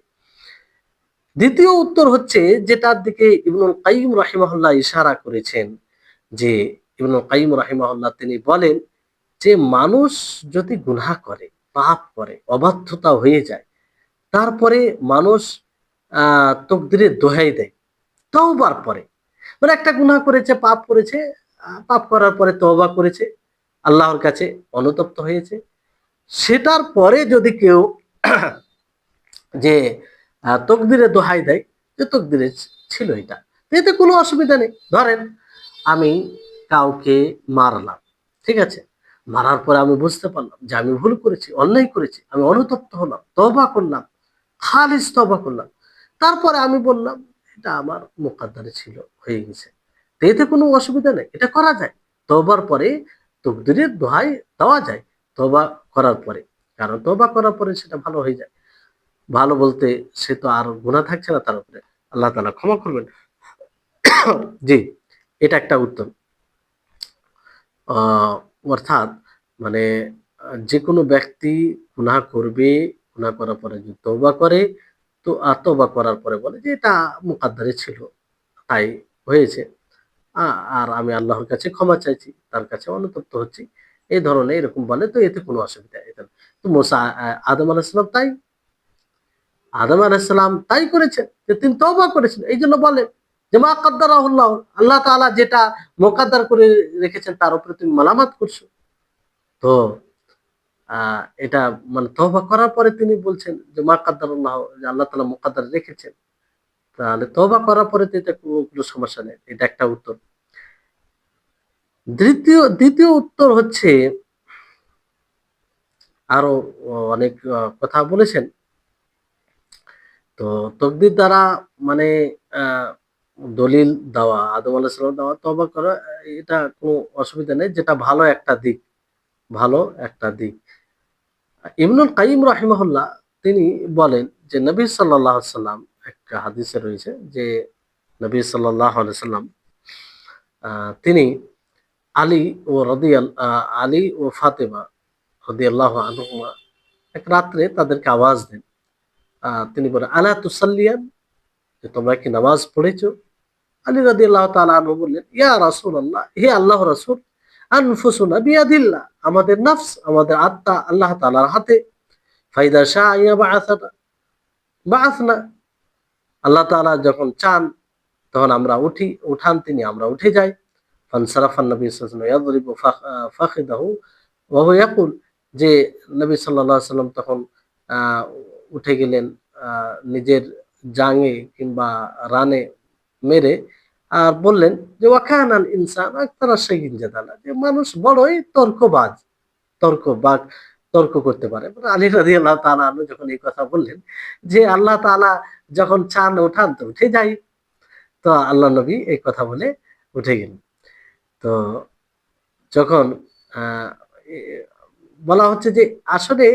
Speaker 1: দ্বিতীয় উত্তর হচ্ছে, যেটার দিকে ইবনুল কাইয়িম রাহিমাহুল্লাহ ইশারা করেছেন, যে ইবনুল কাইয়িম রাহিমাহুল্লাহ তিনি বলেন যে মানুষ যদি গুনাহ করে, পাপ করে, অবাধ্যতা হয়ে যায়, তারপরে মানুষ তকদিরের দোহাই দেয় তওবার পরে। মানে একটা গুনাহ করেছে, পাপ করেছে, পাপ করার পরে তওবা করেছে, আল্লাহর কাছে অনুতপ্ত হয়েছে, সেটার পরে যদি কেউ যে তকদিরে দোহাই দেয়, যে তকদিরে ছিল এটা, এতে কোনো অসুবিধা নেই। ধরেন আমি কাউকে মারলাম, ঠিক আছে, মারার পরে আমি বুঝতে পারলাম যে আমি ভুল করেছি, অন্যায় করেছি, আমি অনুতপ্ত হলাম, তওবা করলাম, খালিস তওবা করলাম, তারপরে আমি বললাম এটা আমার মুকদ্দারে ছিল, হয়ে গেছে, তো এতে কোনো অসুবিধা নেই, এটা করা যায়। তওবার পরে তকদিরের দোহাই দেওয়া যায়, তওবা করার পরে, কারণ তওবা করার পরে সেটা ভালো হয়ে যায়। ভালো বলতে সে তো আর গুনাহ থাকছে না তার উপরে, আল্লাহ তাআলা ক্ষমা করবেন। জি, এটা একটা উত্তর। আহ, অর্থাৎ মানে যে কোনো ব্যক্তি গুনাহ করবে, গুনাহ করার পরে যদি তওবা করে, তো আর তওবা করার পরে বলে যে এটা মুকদ্দারে ছিল, তাই হয়েছে, আর আমি আল্লাহর কাছে ক্ষমা চাইছি, তার কাছে অনুতপ্ত হচ্ছি, এই ধরনের এরকম বলে, তো এতে কোনো অসুবিধা এটা না। তো আদম আলাইহিস সালাম আদম আলাইহিস সালাম তাই করেছেন, যে তিনি তওবা করেছেন, এই জন্য বলে যে মা কাদ্দারাহুল্লাহ, আল্লাহ তাআলা যেটা মুকদ্দার করে রেখেছেন তার উপরে তুমি মালামাত করছো। তো এটা মানে তওবা করার পরে তিনি বলছেন যে মা কাদ্দারাল্লাহ, যে আল্লাহ তাআলা মুকদ্দার রেখেছেন, তাহলে তওবা করার পরে তো এটা কোনো সমস্যা নেই। এটা একটা উত্তর। দ্বিতীয় উত্তর হচ্ছে আরো অনেক কথা বলেছেন। তো তকদির দ্বারা মানে আহ, দলিল দেওয়া, আদম আলাইহিস সালাম দেওয়া, তওবা করা, এটা কোনো অসুবিধা নেই, যেটা ভালো একটা দিক, ভালো একটা দিক। ইবনুল কাইয়িম রাহিমাহুল্লাহ তিনি বলেন যে নবী সাল্লাল্লাহু আলাইহি সাল্লাম, একটা হাদিসে রয়েছে যে নবী সাল্লাল্লাহু আলাইহি সাল্লাম তিনি আলী আলী ও ফাতেমা রাদিয়াল্লাহু আনহুমা এক রাত্রে তাদেরকে আওয়াজ দেন। তিনি বলেন, আলা তুসাল্লিয়ান, যে তোমরা কি নামাজ পড়েছো? আলী রাদিয়াল্লাহু তাআলা আনহু বললেন, ইয়া রাসূলুল্লাহ, হে আল্লাহর রাসূল, আনফুসুনা বিয়াদিল্লাহ, আমাদের নফস, আমাদের আত্মা আল্লাহ তাআলার হাতে। ফাইদা শাআ ইয়াবআসানা বাআসনা, আল্লাহ তাআলা যখন চান তখন আমরা উঠান তিনি, আমরা উঠে যাই। ফানসারাফান নবী সাল্লাল্লাহু আলাইহি ওয়াসাল্লাম ইয়াদরিবু ফাখিদাহু ওয়া হুয়া ইয়াকুল, যে নবী সাল্লাল্লাহু আলাইহি ওয়াসাল্লাম তখন উঠে গেলেন নিজের জাঙে কিংবা রানে মেরে, আর বললেন যে ওয়াকানাল ইনসান আকতারা শাইইন জাদালা, যে মানুষ বড়ই তর্কবাজ, তর্কবাজ, তর্ক করতে পারে। মানে আলী রাদিয়াল্লাহু তাআলা আনহু যখন এই কথা বললেন যে আল্লাহ তাআলা যখন চান ওঠান তো উঠে যাই, তো আল্লাহ নবী এই কথা বলে উঠে গেলেন। তো যখন আহ, এ- বলা হচ্ছে যে আসলে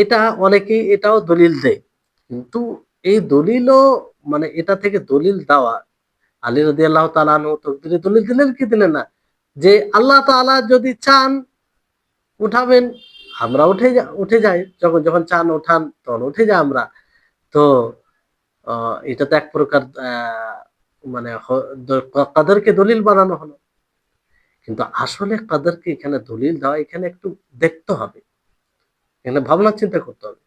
Speaker 1: এটা অনেকেই এটাও দলিল দেয়, কিন্তু এই দলিলও মানে এটা থেকে দলিল দেওয়া, আলী রাদিয়াল্লাহু তাআলা আনহু তকদীরে দলিল দিলেন কি দিলেন না, যে আল্লাহ তাআলা যদি চান উঠাবেন, আমরা উঠে যাই, যখন যখন চান ওঠান তখন উঠে যাই আমরা। তো এটা তো এক প্রকার মানে কাদেরকে দলিল বানানো হলো, কিন্তু আসলে কাদেরকে এখানে দলিল দেওয়া, এখানে একটু দেখতে হবে, এখানে ভাবনা চিন্তা করতে হবে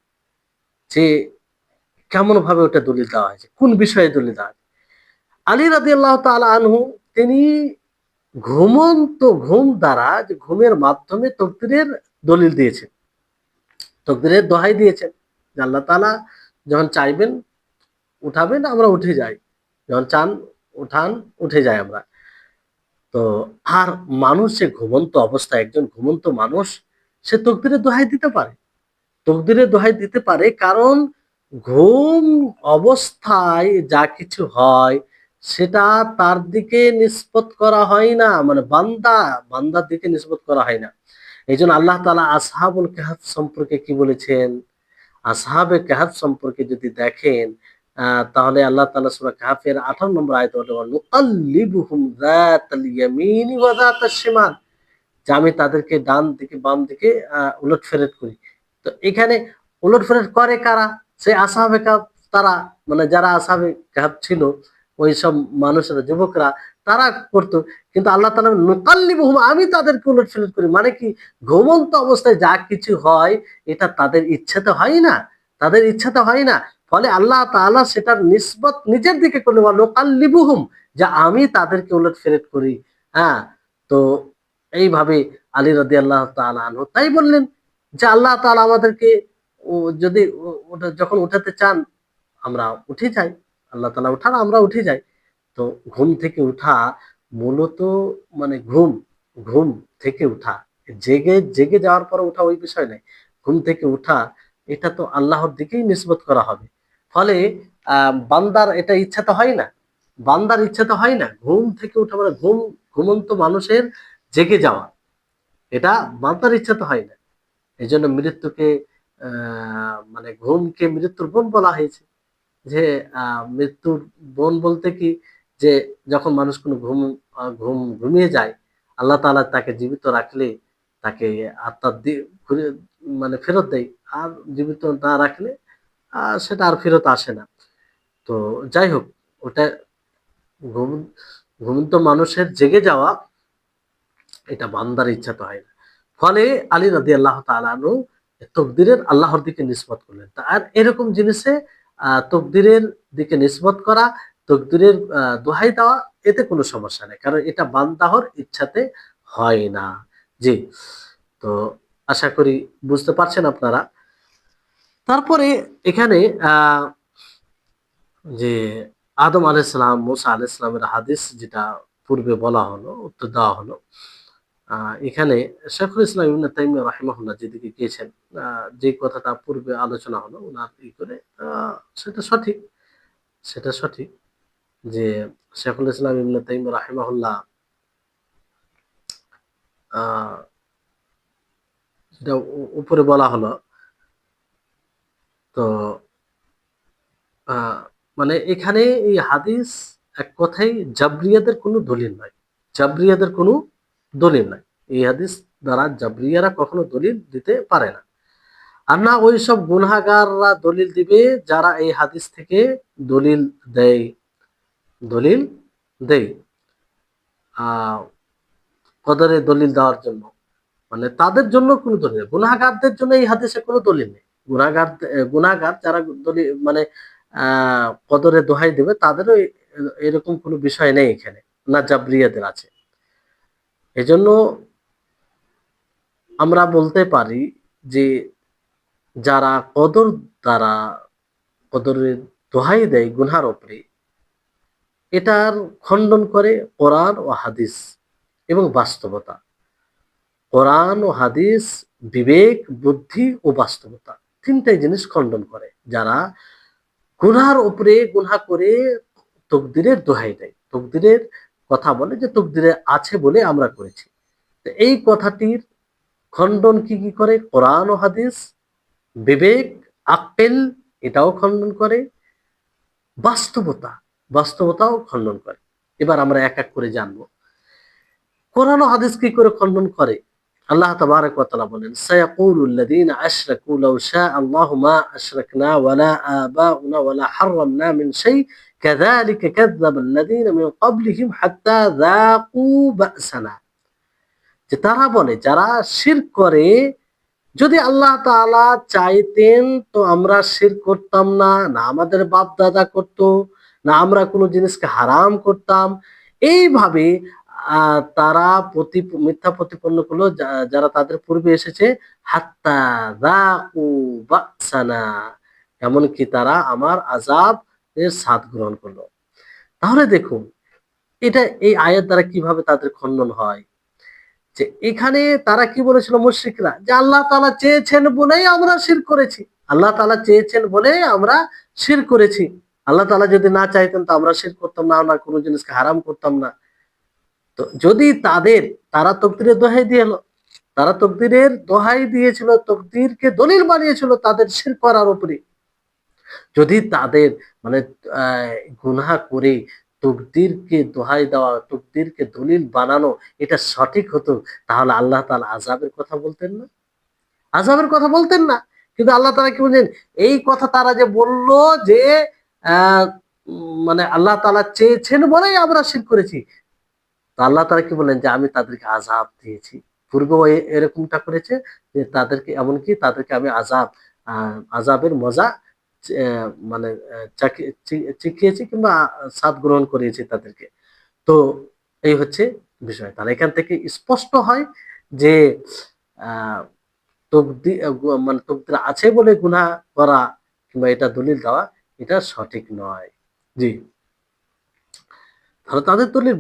Speaker 1: যে কেমন ভাবে ওটা দলিল দেওয়া হয়েছে, কোন বিষয়ে দলিল দেওয়া হয়েছে। আলী রাদিয়াল্লাহু তাআলা আনহু তিনি ঘুমন্ত ঘুম দ্বারা, যে ঘুমের মাধ্যমে তকদিরের দলিল দিয়েছেন, তকদিরের দোহাই দিয়েছেন, যে আল্লাহ তাআলা যখন চাইবেন উঠাবেন আমরা উঠে যাই, যখন চান উঠান উঠে যাই আমরা। তো আর মানুষ যে ঘুমন্ত অবস্থায়, একজন ঘুমন্ত মানুষ সে তকদিরের দোহাই দিতে পারে, তকদিরের দোহাই দিতে পারে, কারণ ঘুম অবস্থায় যা কিছু হয় সেটা তার দিকে নিস্বত করা হয় না, মানে বান্দার দিকে নিস্বত করা হয় না। এই জন্য আল্লাহ তাআলা আসহাবুল কাহফ সম্পর্কে কি বলেছেন? আসহাবে কাহফ সম্পর্কে যদি দেখেন, তাহলে আল্লাহ তাআলা সূরা কাহফের 18 নম্বর আয়াতে বলেন, নুকাল্লিবুহুম যাতাল ইয়ামিনি ওয়া যাতাশ শিমাল, যে আমি তাদেরকে ডান দিকে বাম দিকে উলটফেরত করি। তো এখানে উলটফেরত করে কারা? সেই আসহাবে কাহফ, তারা, মানে যারা আসহাবে কাহফ ছিল, ওই সব মানুষেরা, যুবকরা, তারা করতো। কিন্তু আল্লাহ তাআলা নুকাল্লিবুহুম, আমি তাদেরকে উলটফেরত করি, মানে কি, ঘুমন্ত অবস্থায় যা কিছু হয় এটা তাদের ইচ্ছাতে হয় না, তাদের ইচ্ছাতে হয় না। ফলে আল্লাহ তাআলা সেটার নিসবত নিজের দিকে করলেন, নুকাল্লিবুহুম, যে আমি তাদেরকে উলটফেরত করি। হ্যাঁ, তো এইভাবে আলী রাদিয়াল্লাহু তাআলা আনহু তাই বললেন যে আল্লাহ তাআলা আমাদেরকে যদি ওটা যখন উঠাতে চান আমরা উঠে যাই, আল্লাহ তাআলা উঠান আমরা উঠে যাই। তো ঘুম থেকে উঠা মূলত মানে ঘুম থেকে উঠা, জেগে জেগে যাওয়ার পর উঠা ওই বিষয় নাই। ঘুম থেকে উঠা এটা তো আল্লাহর দিকেই নিসবত করা হবে। ফলে বান্দার এটা ইচ্ছা তো হয় না, বান্দার ইচ্ছা তো হয় না ঘুম থেকে উঠা, মানে ঘুমন্ত মানুষের জেগে যাওয়া, এটা বান্দার ইচ্ছা তো হয় না। এই জন্য মৃত্যুকে মানে ঘুমকে মৃত্যুর বোন বলা হয়েছে। যে মৃত্যুর বোন বলতে কি, যে যখন মানুষ কোনো ঘুমিয়ে যায়, আল্লাহ তাআলা তাকে জীবিত রাখলে তাকে আত্মা ঘুরে মানে ফেরত দেয়, আর জীবিত না রাখলে সেটা আর ফেরত আসে না। তো যাই হোক, ওটা ঘুম ঘুমন্ত মানুষের জেগে যাওয়া, এটা বান্দার ইচ্ছা তো হয় না। ফলে আলী রাদিয়াল্লাহু তাআলা আনহু তকদিরের আল্লাহর দিকে নিসবত করলেন। আর এরকম জিনিসে তকদিরের দিকে নিসবত করা, তকদিরের দোহাই দেওয়া, এতে কোনো সমস্যা নেই, কারণ এটা বান্দাহর ইচ্ছাতে হয় না। জি, তো আশা করি বুঝতে পারছেন আপনারা। তারপরে এখানে আহ যে আদম আলাইহিস সালাম, মুসা আলাইহিস সালামের হাদিস যেটা পূর্বে বলা হলো, উত্তর দেওয়া হলো, এখানে শেখুল ইসলাম ইবনে তাইমিয়া রাহিমাহুল্লাহ যেদিকে গিয়েছেন, যে কথাটা পূর্বে আলোচনা হলো ওনার করে, সেটা সঠিক, সেটা সঠিক যে শেখুল ইসলাম ইবনে তাইমিয়া রাহিমাহুল্লাহ আহ, যেটা উপরে বলা হলো, তো আহ, মানে এখানে এই হাদিস এক কথায় জাবরিয়াদের কোনো দলিল নয়, জাবরিয়াদের কোনো দলিল নাই। এই হাদিস দ্বারা জাবরিয়ারা কখনো দলিল দিতে পারে না। আর না ওইসব গুনাহগাররা দলিল দিবে যারা এই হাদিস থেকে দলিল দেয়, দলিল দেয় আহ কদরে দলিল দেওয়ার জন্য। মানে তাদের জন্য কোনো দলিল নেই, গুনাহগারদের জন্য এই হাদিসে কোনো দলিল নেই। গুনাহগার যারা দলিল মানে কদরে দোহাই দেবে তাদেরও এরকম কোনো বিষয় নেই এখানে, না জাবরিয়াদের আছে। এজন্য আমরা বলতে পারি যে যারা কদর দ্বারা কদরের দোহাই দেয় গুনহার উপরে, এটার খণ্ডন করে কোরআন ও হাদিস এবং বাস্তবতা। কোরআন ও হাদিস, বিবেক, বুদ্ধি ও বাস্তবতা, তিনটাই জিনিস খণ্ডন করে যারা গুনহার উপরে গুনহা করে তকদিরের দোহাই দেয়, তকদিরের কথা বলে যে তকদিরে আছে বলে আমরা করেছি। তো এই কথাটির খণ্ডন কি কি করে? কোরআন ও হাদিস, বিবেক, আক্কেল, এটাও খণ্ডন করে, বাস্তবতা, বাস্তবতাও খণ্ডন করে। এবার আমরা এক এক করে জানবো কোরআন ও হাদিস কি করে খণ্ডন করে। আল্লাহ তাবারক ওয়া তাআলা বলেন, সায়াকুলুল লাযীনা আশরাকু লাউ শাআ আল্লাহু মা আশরাকনা ওয়ালা আবাউনা ওয়ালা হাররামনা মিন শাই কাযালিকা কাযযাবাল লাযীনা মিন ক্বাবলিহিম হাত্তা যাকু বা'সানা। যে তারা বলে যারা শিরক করে, যদি আল্লাহ তাআলা চাইতেন তো আমরা শিরক করতাম না, না আমাদের বাপ দাদা করতো, না আমরা কোনো জিনিসকে হারাম করতাম। এইভাবে তারা মিথ্যা প্রতিপন্ন করলো যারা তাদের পূর্বে এসেছে, হাত্তা যাকু বা'সানা, এমনকি তারা আমার আযাব এর স্বাদ গ্রহণ করলো। তাহলে দেখুন এটা এই আয়াত দ্বারা কিভাবে তাদের খণ্ডন হয়। যে এখানে তারা কি বলেছিল মুশরিকরা, যে আল্লাহ তাআলা চেয়েছেন বলেই আমরা শিরক করেছি, আল্লাহ তাআলা চেয়েছেন বলে আমরা শিরক করেছি। আল্লাহ তাআলা যদি না চাইতেন তো আমরা শিরক করতাম না, আমরা কোনো জিনিসকে হারাম করতাম না। তো যদি তারা তকদিরের দোহাই দিয়েছিল, তারা তকদিরের দোহাই দিয়েছিল, তকদিরকে দলিল বানিয়েছিল তাদের শিরক করার উপরে। যদি তাদের মানে আহ গুনাহ করে তকদিরকে দোহাই দেওয়া, তকদিরকে দলিল বানানো এটা সঠিক হতো, তাহলে আল্লাহ তাআলা আযাবের কথা বলতেন না, আযাবের কথা বলতেন না। কিন্তু আল্লাহ তাআলা কি বলছেন, এই কথা তারা যে বলল যে মানে আল্লাহ তাআলা চেয়েছেন বলেই আমরা শিরক করেছি, তো আল্লাহ তাআলা কি বললেন যে আমি তাদেরকে আযাব দিয়েছি। পূর্বেও এরকমটা করেছে যে তাদেরকে, এমনকি তাদেরকে আমি আযাবের মজা মানে চিখিয়েছি কিংবা স্বাদ গ্রহণ করিয়েছি তাদেরকে। তো এই হচ্ছে বিষয়। তাহলে এখান থেকে স্পষ্ট হয় যে আহ মানে তকদির আছে বলে গুনাহ করা কিংবা এটা দলিল দেওয়া এটা সঠিক নয়। জি, তাহলে তাদের দলিল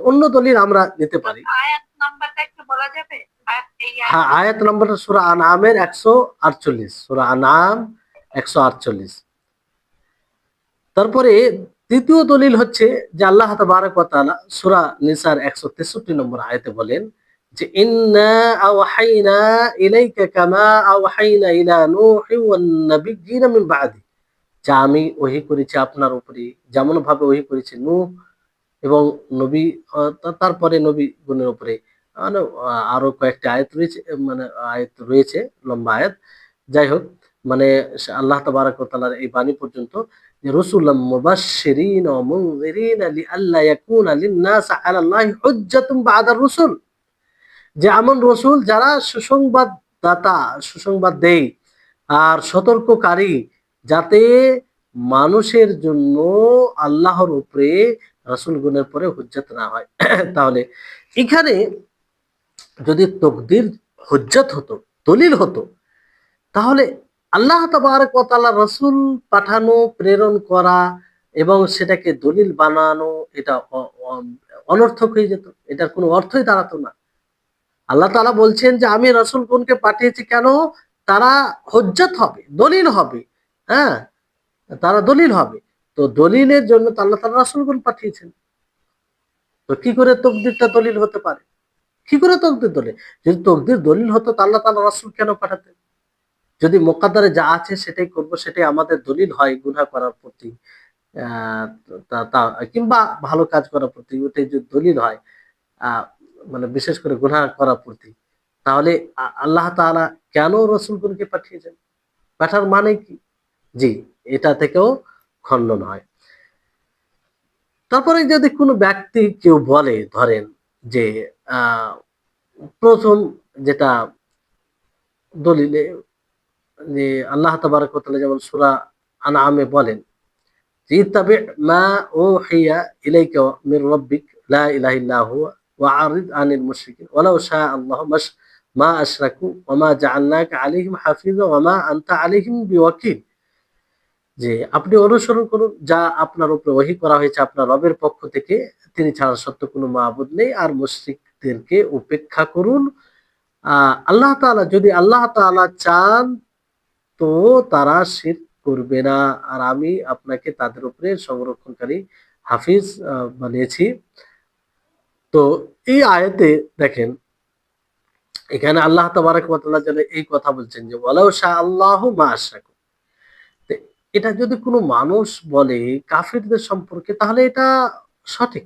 Speaker 1: অন্য দলিল আমরা নিতে পারি।
Speaker 2: আয়াত নাম্বারটা একটু বলা যাবে?
Speaker 1: হ্যাঁ, আয়াত নম্বরটা সূরা আনআমের 148, সূরা আনআম 148। তারপরে তৃতীয় দলিল হচ্ছে যে আল্লাহ তাবারক ওয়া তাআলা সূরা নিসার 163 নম্বর আয়াতে বলেন যে ইন্না আওহাইনা ইলাইকা কামা আওহাইনা ইলা নূহি ওয়ান নাবিয়্যিনা মিন বাদি, যা আমি ওহী করেছি আপনার উপরে যেমন ভাবে ওহী করেছি নূহ এবং নবী, তারপরে নবীগণের উপরে। মানে আরো কয়েকটা আয়াত রয়েছে, মানে আয়াত রয়েছে, লম্বা আয়াত। যাই হোক, মানে আল্লাহ তাবারক ওয়া তাআলার এই বাণী পর্যন্ত যে রাসূলাম মুবাশশিরিন ওয়া মুনযিরিন লিআল্লা ইয়াকুনা লিন-নাস আলা আল্লাহি হুজ্জাতুন বা'দা রাসূল, যে এমন রসুল যারা সুসংবাদ দাতা, সুসংবাদ দেয় আর সতর্ককারী, যাতে মানুষের জন্য আল্লাহর উপরে রাসূলগণের পরে হুজ্জত না হয়। তাহলে এখানে যদি তকদির হুজ্জত হতো, দলিল হতো, তাহলে আল্লাহ তাবারক ওয়া তাআলা রাসূল পাঠানো, প্রেরণ করা এবং সেটাকে দলিল বানানো এটা অনর্থক হয়ে যেত, এটার কোনো অর্থই দাঁড়াতো না। আল্লাহ তাআলা বলছেন যে আমি রাসূলগণকে পাঠিয়েছি কেন? তারা হুজ্জত হবে, দলিল হবে। হ্যাঁ? তারা দলিল হবে। তো দলিলের জন্য তো আল্লাহ তাআলা রাসূলগণ পাঠিয়েছেন। তো কি করে তাকদীরটা দলিল হতে পারে? কি করে তাকদীর দলিল? যদি তাকদীর দলিল হতো তো আল্লাহ তাআলা রাসূল কেন পাঠাতেন? যদি মুকদ্দারে যা আছে সেটাই করব, সেটাই আমাদের দলিল হয় গুনাহ করার প্রতি, আ তা তা কিংবা ভালো কাজ করার প্রতি, ওটাই যদি দলিল হয়, আ মানে বিশেষ করে গুনাহ করার প্রতি, তাহলে আল্লাহ তাআলা কেন রাসূলগণকে পাঠিয়েছেন? পাঠার মানে কি? জি, এটা থেকেও খণ্ডন হয়। তারপরে যদি কোনো ব্যক্তি কেউ বলে, ধরেন যে আ ১ম যেটা দলিলে, যে আল্লাহ তাবারাক ওয়া তাআলা যেমন সূরা আনআমে বলেন, ইত্তাবি' মা উহিয়া ইলাইকা মির রাব্বিক লা ইলাহা ইল্লা হুয়া ওয়া আরিদ আনিল মুশরিকিন ওয়ালাউ শা আল্লাহু মা আশরাকু ওয়া মা জাআলনাকা আলাইহিম হাফিজা ওয়া মা আনতা আলাইহিম বিওয়াকিল। যে আপনি অনুসরণ করুন যা আপনার উপরে ওহী করা হয়েছে আপনার রবের পক্ষ থেকে, তিনি ছাড়া সত্য কোনো মাবুদ নেই, আর মুশরিকদেরকে উপেক্ষা করুন। আল্লাহ তাআলা, যদি আল্লাহ তাআলা চান তো তারা শিরক করবে না, আর আমি আপনাকে তাদের উপরে সংরক্ষণকারী হাফিজ বানিয়েছি। তো এই আয়াতে দেখেন, এখানে আল্লাহ তাবারাক ওয়া তাআলা যেন এই কথা বলছেন যে ওয়ালাউ শা আল্লাহু মা আশরাকু। তো এটা যদি কোনো মানুষ বলে কাফিরদের সম্পর্কে, তাহলে এটা সঠিক।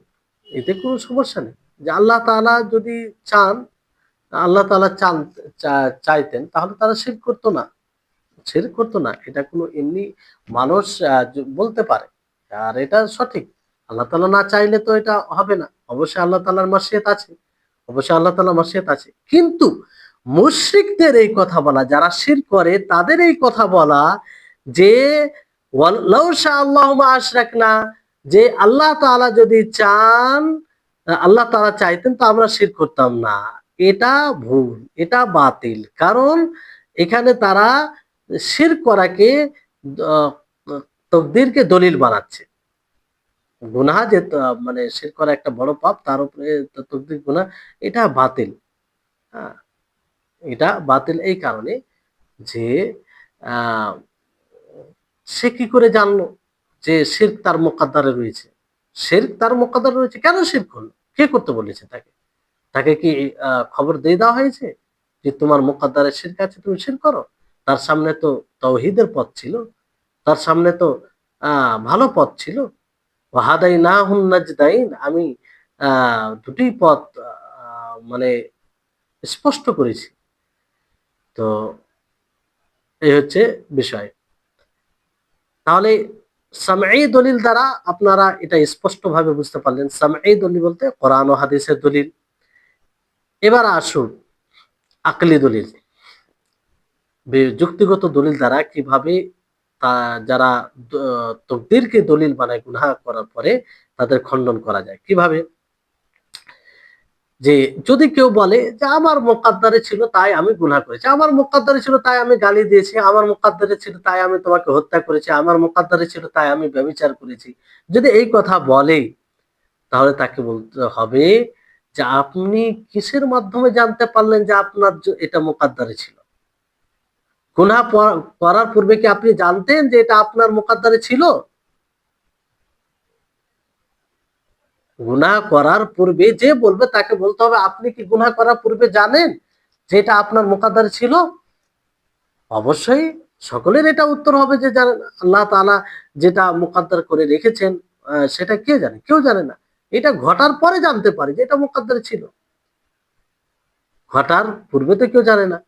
Speaker 1: এতে কোনো সমস্যা নেই। যে আল্লাহ তাআলা যদি চান, আল্লাহ তাআলা চাইতেন তাহলে তারা শিরক করত না। শিরক করত না। এটা কোনো এমনি মানুষ বলতে পারে। আর এটা সঠিক। আল্লাহ তাআলা না চাইলে তো এটা হবে না। অবশ্যই আল্লাহ তাআলার মাশিয়াত আছে। অবশ্যই আল্লাহ তাআলার মাশিয়াত আছে। কিন্তু মুশরিকদের এই কথা বলা, যারা শিরক করে তাদের এই কথা বলা যে লাউ শা আল্লাহু মা আশরাকনা, যে আল্লাহ তাআলা যদি চান, আল্লাহ তাআলা চাইতেন তো আমরা শিরক করতাম না। এটা ভুল, এটা বাতিল। কারণ এখানে তারা শিরক করাকে আ তাকদীরকে দলিল বানাচ্ছে। গুনাহ যে মানে শিরক করা একটা বড় পাপ, তার উপরে তাকদীর গুনাহ, এটা বাতিল। আ এটা বাতিল এই কারণে যে আ সে কি করে জানলো যে শিরক তার মুকদ্দারে রয়েছে? শিরক তার মুকদ্দারে রয়েছে, কেন শিরক করলো? কে করতে বলেছে তাকে? তাকে কি খবর দিয়ে দেওয়া হয়েছে যে তোমার মুকদ্দারে শিরক আছে, তুমি শিরক করো? তার সামনে তো তাওহীদের পথ ছিল। তার সামনে তো আ ভালো পথ ছিল। ওয়াহাদাইনাহুন নাজদাইন, আমি আ দুটি পথ মানে স্পষ্ট করেছি। তো এই হচ্ছে বিষয়। তাহলে সামঈ দলিল দ্বারা আপনারা এটা স্পষ্টভাবে বুঝতে পারলেন। সামঈ দলিল বলতে কোরআন ও হাদিসের দলিল। এবার আসুন আকলি দলিল। যুক্তিগত দলিল দ্বারা কিভাবে তা যারা দ তাকদীরকে দলিল বানায় গুনাহ করার পরে তাদের খণ্ডন করা যায়। কিভাবে? যে যদি কেউ বলে যে আমার মোকাদ্দারে ছিল তাই আমি গুনাহ করেছি। আমার মোকাদ্দারে ছিল তাই আমি গালি দিয়েছি। আমার মোকাদ্দারে ছিল তাই আমি তোমাকে হত্যা করেছি। আমার মোকাদ্দারে ছিল তাই আমি ব্যভিচার করেছি। যদি এই কথা বলে, তাহলে তাকে বলতে হবে যে আপনি কিসের মাধ্যমে জানতে পারলেন যে আপনার এটা মোকাদ্দারে ছিল? গুনাহ করার পূর্বে কি আপনি জানতেন যে এটা আপনার মোকাদ্দারে ছিল? গুনাহ করার পূর্বে যে বলবে তাকে বলতে হবে আপনি কি গুনাহ করার পূর্বে জানেন যে এটা আপনার মোকাদ্দারে ছিল? অবশ্যই সকলের এটা উত্তর হবে যে জানেন। আল্লাহ তাআলা যেটা মুকাদ্দার করে রেখেছেন সেটা কে জানে? কেউ জানে না। এটা ঘটার পরে জানতে পারে যে এটা মুকাদ্দারে ছিল। ঘটার পূর্বে তো কেউ জানে না।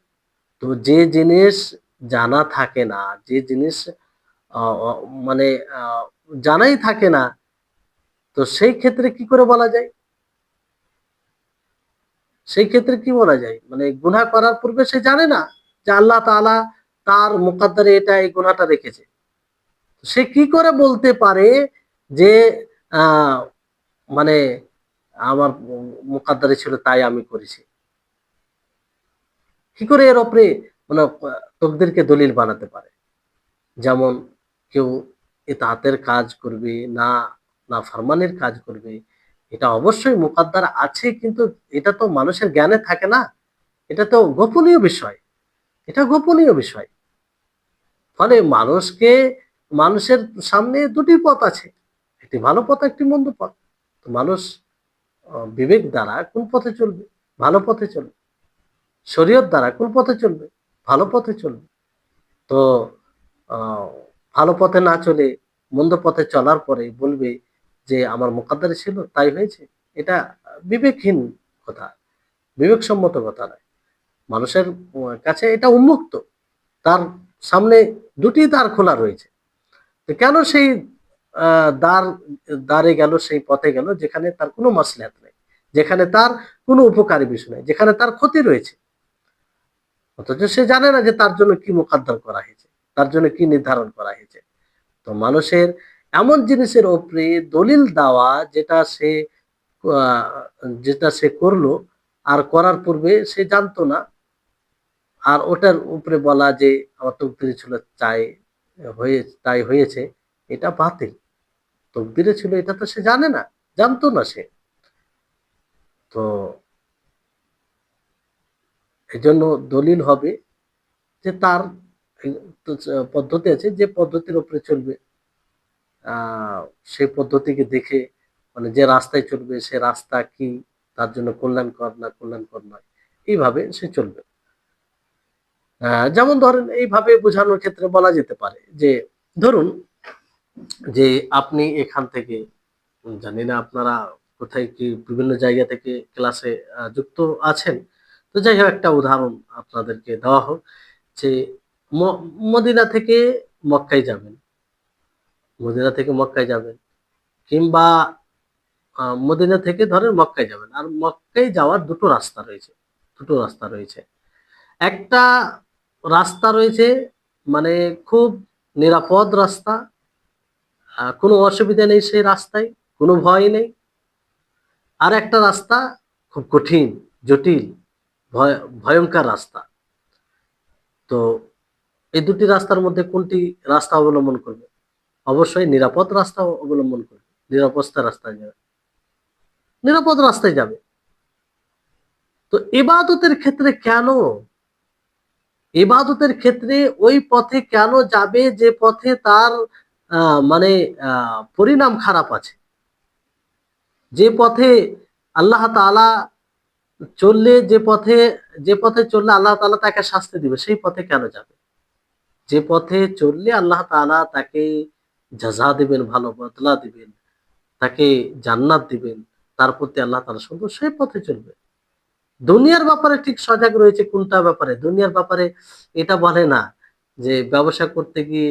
Speaker 1: তো যে জিনিস জানা থাকে না, যে জিনিস আ অ মানে আ জানাই থাকে না, তো সেই ক্ষেত্রে কি করে বলা যায়? সেই ক্ষেত্রে কি বলা যায়? মানে গুনাহ করার পূর্বে সে জানে না যে আল্লাহ তাআলা তার মুকাদ্দারে এটা এই গুনাহটা রেখেছে। সে কি করে বলতে পারে যে আ মানে আমার মুকাদ্দারে ছিল তাই আমি করেছি। কি করে এর উপরে মানে তকদিরকে দলিল বানাতে পারে? যেমন কেউ ইতাআতের কাজ করবে, না নাফরমানির কাজ করবে। এটা অবশ্যই মুকাদ্দার আছে, কিন্তু এটা তো মানুষের জ্ঞানে থাকে না। এটা তো গোপনীয় বিষয়। এটা গোপনীয় বিষয়। ফলে মানুষের সামনে দুটি পথ আছে। একটি ভালো পথ, একটি মন্দ পথ। তো মানুষ বিবেক দ্বারা কোন পথে চলবে? ভালো পথে চলবে। শরীয়ত দ্বারা কোন পথে চলবে? ভালো পথে চলবে। তো আ ভালো পথে না চলে মন্দ পথে চলার পরে বলবে যে আমার মুকাদ্দারে ছিল তাই হয়েছে। এটা বিবেকহীন কথা, বিবেকসম্মত কথা নয়। মানুষের কাছে এটা উন্মুক্ত। তার সামনে ২ টি দ্বার খোলা রয়েছে। তো কেন সেই আ দ্বার দ্বারে গেল, সেই পথে গেল যেখানে তার কোনো মাসলাহাত নেই। যেখানে তার কোনো উপকারী বিষয় নেই। যেখানে তার ক্ষতি রয়েছে। অথচ সে জানে না যে তার জন্য কি মোকাদ্দর করা হয়েছে। তার জন্য কি নির্ধারণ করা হয়েছে। তো মানুষের এমন জিনিসের উপরে দলিল দেওয়া আ যেটা সে করলো আর করার পূর্বে সে জানতো না। আর ওটার উপরে বলা যে আমার তকদিরে ছিল তাই হয়েছে, এটা বাতিল। তকদিরে ছিল এটা তো সে জানে না, জানতো না সে। তো এজন্য দলিল হবে যে তার এই পদ্ধতি আছে, যে পদ্ধতির উপরে চলবে আ সেই পদ্ধতিকে দেখে, মানে যে রাস্তায় চলবে সে রাস্তা কি, তার জন্য কল্যাণকর না কল্যাণকর নয়, এইভাবে সে চলবে। যেমন ধরেন এইভাবে বোঝানোর ক্ষেত্রে বলা যেতে পারে যে ধরুন যে আপনি এখান থেকে জানি না আপনারা কোথায় কি বিভিন্ন জায়গা থেকে ক্লাসে যুক্ত আছেন। তো যাই হোক একটা উদাহরণ আপনাদেরকে দেওয়া হোক যে ম মদিনা থেকে মক্কায় যাবেন। মদিনা থেকে মক্কায় যাবেন কিংবা মদিনা থেকে ধরেন মক্কায় যাবেন। আর মক্কায় যাওয়ার ২ টো রাস্তা রয়েছে। ২ টো রাস্তা রয়েছে। একটা রাস্তা রয়েছে মানে খুব নিরাপদ রাস্তা। কোনো অসুবিধা নেই সেই রাস্তায়, কোনো ভয় নেই। আরেকটা রাস্তা খুব কঠিন, জটিল, ভয় ভয়ংকর রাস্তা। তো এই ২ টি রাস্তার মধ্যে কোনটি রাস্তা অবলম্বন করবে? অবশ্যই নিরাপদ রাস্তা অবলম্বন করবে। নিরাপদ রাস্তায় যাবে। নিরাপদ রাস্তায় যাবে। তো ইবাদতের ক্ষেত্রে কেন? ইবাদতের ক্ষেত্রে ওই পথে কেন যাবে যে পথে তার আ মানে আ পরিণাম খারাপ আছে? যে পথে আল্লাহ তাআলা যে পথে চললে আল্লাহ তাআলা তাকে শাস্তি দিবে সেই পথে কেন যাবে? যে পথে চললে আল্লাহ তাআলা তাকে জাযা দিবেন, ভালো বদলা দিবেন, তাকে জান্নাত দিবেন, তার প্রতি আল্লাহ তাআলা সন্তুষ্ট, সেই পথে চলবে। দুনিয়ার ব্যাপারে ঠিক সজাগ রয়েছে কোনটার ব্যাপারে? দুনিয়ার ব্যাপারে এটা বলে না যে ব্যবসা করতে গিয়ে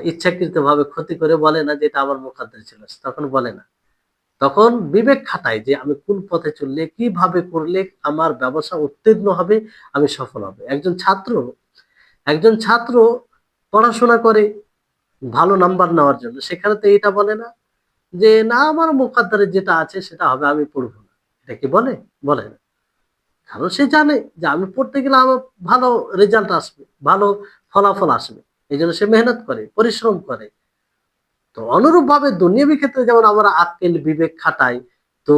Speaker 1: ইচ্ছাকৃতভাবে ক্ষতি করে বলে না যে এটা আমার মুখাদ্দের ছিল। তখন বলে না। তখন বিবেক খাটায় যে আমি কোন পথে চললে, কিভাবে করলে আমার ব্যবসা উত্তীর্ণ হবে, আমি সফল হবে। একজন ছাত্র পড়াশোনা করে ভালো নাম্বার নেওয়ার জন্য। সেখানে তো এটা বলে না যে, "না আমার মুকাদ্দারে যেটা আছে সেটা হবে, আমি পড়ব না।" এটা কি বলে? বলে না। কারণ সে জানে যে আমি পড়তে গেলে আমার ভালো রেজাল্ট আসবে, ভালো ফলাফল আসবে। এজন্য সে মেহনত করে, পরিশ্রম করে। তো অনুরূপভাবে দুনিয়াবী ক্ষেত্রে যেমন আমরা আক্কেল, বিবেক খাটাই, তো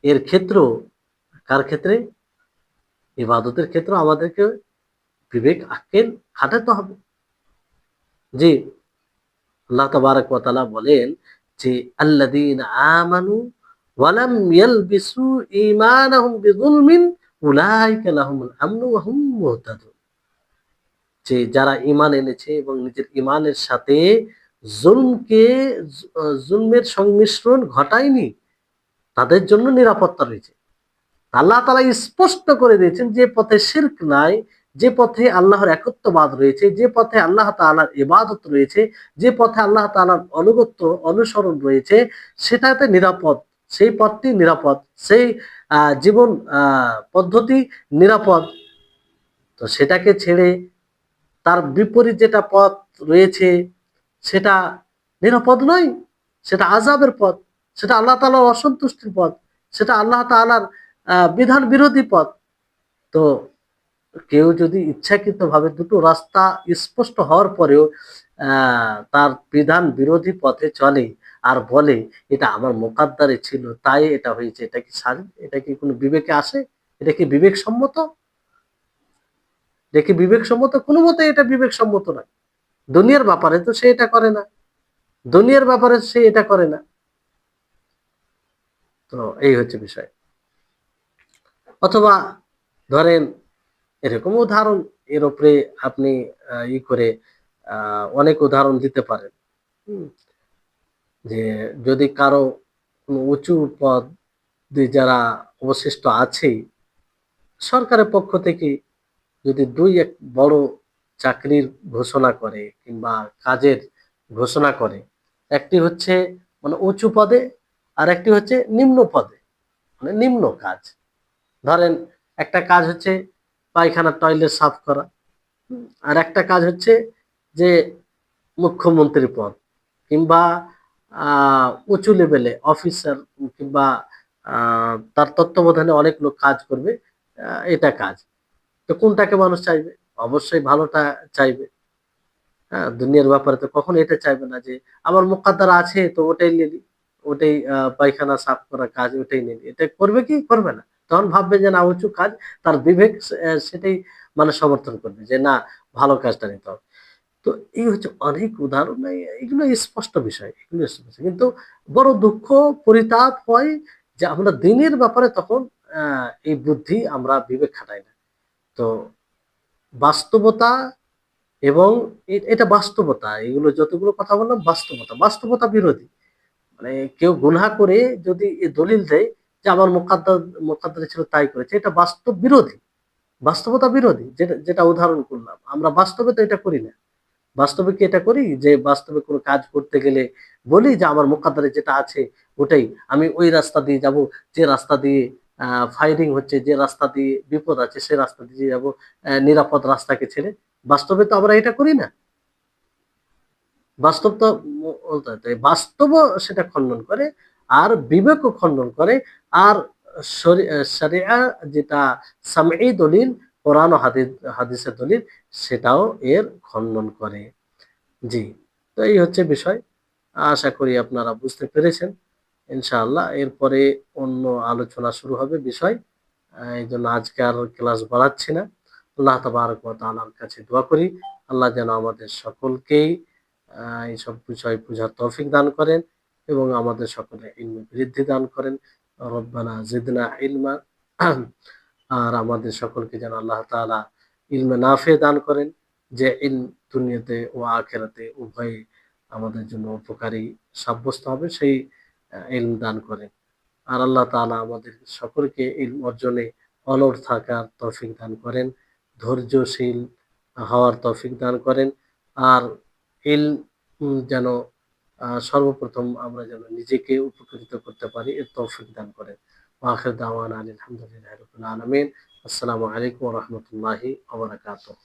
Speaker 1: এর ক্ষেত্রেও কার ক্ষেত্রে? ইবাদতের ক্ষেত্রেও আমাদেরকে বিবেক, আক্কেল খাটাতে হবে। জি, আল্লাহ তাবারাক ওয়া তাআলা বলেন যে, "আল্লাযীনা আমানু ওয়া লাম ইয়ালবিসু ঈমানাহুম বিযুলমিন উলাইকা লাহুমুল আমনু ওয়া হুম মুহতাদুন।" যে যারা ঈমান এনেছে এবং নিজের ঈমানের সাথে জুলমকে জুলমের সংমিশ্রণ ঘটায়নি, তাদের জন্য নিরাপত্তা রয়েছে। আল্লাহ তাআলা স্পষ্ট করে দিয়েছেন যে পথে শিরক নাই, যে পথে আল্লাহর একত্ববাদ রয়েছে, যে পথে আল্লাহ তাআলার ইবাদত রয়েছে, যে পথে আল্লাহ তাআলার আনুগত্য অনুসরণ রয়েছে, সেটাতে নিরাপদ। সেই পথটি নিরাপদ। সেই জীবন পদ্ধতি নিরাপদ। তো সেটাকে ছেড়ে তার বিপরীত যেটা পথ রয়েছে সেটা নিরাপদ নয়। সেটা আযাবের পথ। সেটা আল্লাহ তাআলার অসন্তুষ্টির পথ। সেটা আল্লাহ তাআলার বিধান বিরোধী পথ। তো কেউ যদি ইচ্ছাকৃতভাবে ২ টো রাস্তা স্পষ্ট হওয়ার পরেও তার বিধান বিরোধী পথে চলে, আর বলে এটা আমার মোকাদ্দারে ছিল তাই এটা হয়েছে, এটা কি এটা কি কোনো বিবেকে আসে? এটা কি বিবেকসম্মত? এটা কি বিবেকসম্মত? কোনো মতে এটা বিবেকসম্মত না। দুনিয়ার ব্যাপারে তো সে এটা করে না। দুনিয়ার ব্যাপারে সে এটা করে না। তো এই হচ্ছে বিষয়। অথবা ধরেন এরকম উদাহরণ, এর উপরে আপনি করে অনেক উদাহরণ দিতে পারেন। হুম? যে যদি কারো কোনো উঁচু পদে যারা অবশিষ্ট আছে, সরকারের পক্ষ থেকে যদি ২-১ বড় চাকরির ঘোষণা করে কিংবা কাজের ঘোষণা করে, একটি হচ্ছে মানে উঁচু পদে, আরেকটি হচ্ছে নিম্ন পদে, মানে নিম্ন কাজ। ধরেন একটা কাজ হচ্ছে পায়খানার টয়লেট সাফ করা। আর একটা কাজ হচ্ছে যে মুখ্যমন্ত্রীর পদ কিংবা উঁচু লেভেলে অফিসার কিংবা তার তত্ত্বাবধানে অনেক লোক কাজ করবে। এটা কাজ। তো কোনটাকে মানুষ চাইবে? অবশ্যই ভালোটা চাইবে। হ্যাঁ? দুনিয়ার ব্যাপারে তো কখনো এটা চাইবে না যে আমার মোকদ্দর আছে তো ওটাই নিলি। ওটাই পায়খানা সাফ করা কাজ ওটাই নিলি। এটা করবে কি? করবে না। তখন ভাববে যে না উঁচু কাজ, তার বিবেক সেটাই মানে সমর্থন করবে যে না ভালো কাজটা নিতে হবে। তো এই হচ্ছে অনেক উদাহরণ, এগুলো স্পষ্ট বিষয়। এগুলো স্পষ্ট। কিন্তু বড় দুঃখ পরিতাপ হয় যে আমরা দিনের ব্যাপারে তখন আ এই বুদ্ধি আমরা বিবেক খাটাই না। তো বাস্তবতা এবং এটা বাস্তবতা। এগুলো যতগুলো কথা বললাম বাস্তবতা। বাস্তবতা বিরোধী। মানে কেউ গুনহা করে যদি দলিল দেয় যে আমার মোকদ্দরে ছিল তাই করেছে। এটা বাস্তব বিরোধী। বাস্তবতা বিরোধী। যেটা যেটা উদাহরণ করলাম। আমরা বাস্তবে তো এটা করি না। বাস্তবে কি এটা করি যে বাস্তবে কোনো কাজ করতে গেলে বলি যে আমার মোকদ্দরে যেটা আছে ওটাই। আমি ওই রাস্তা দিয়ে যাবো যে রাস্তা দিয়ে আ ফায়ারিং হচ্ছে, যে রাস্তা দিয়ে বিপদ আছে সে রাস্তা দিয়ে যাবো নিরাপদ রাস্তাকে ছেড়ে। বাস্তবে তো আমরা এটা করি না। বাস্তব তো বাস্তবও সেটা খণ্ডন করে, আর বিবেকও খণ্ডন করে। আর শরিয়া যেটা সামঈ দলিল, কোরআন ও হাদিসের দলিল সেটাও এর খণ্ডন করে। জি। তো এই হচ্ছে বিষয়। আশা করি আপনারা বুঝতে পেরেছেন। ইনশাআল্লাহ এরপরে অন্য আলোচনা শুরু হবে বিষয়। এইজন্য আজকে আর ক্লাস বাড়াচ্ছি না। আল্লাহ তাবারাক ওয়া তাআলার কাছে দোয়া করি। আল্লাহ যেন আমাদের সকলকেই আ এইসব বিষয় বুঝার তৌফিক দান করেন এবং আমাদের সকলের ইলমে বৃদ্ধি দান করেন। রব্বানা জিদনা ইলমা। আর আমাদের সকলকে যেন আল্লাহ তাআলা ইলমে নাফে দান করেন। যে ইলম দুনিয়াতে ও আখিরাতে উভয়ই আমাদের জন্য উপকারী সাব্যস্ত হবে সেই ইলম দান করেন। আর আল্লাহ তাআলা আমাদের সকলকে ইলম অর্জনে অনড় থাকার তৌফিক দান করেন, ধৈর্যশীল হওয়ার তৌফিক দান করেন। আর ইলম যেন সর্বপ্রথম আমরা যেন নিজেকে উপকৃত করতে পারি এর তৌফিক দান করেন। ওয়া আখির দাওয়ানা আনিল হামদুলিল্লাহি রাব্বিল আলামিন। আসসালামু আলাইকুম ওয়া রাহমাতুল্লাহি ওয়া বারাকাতুহু।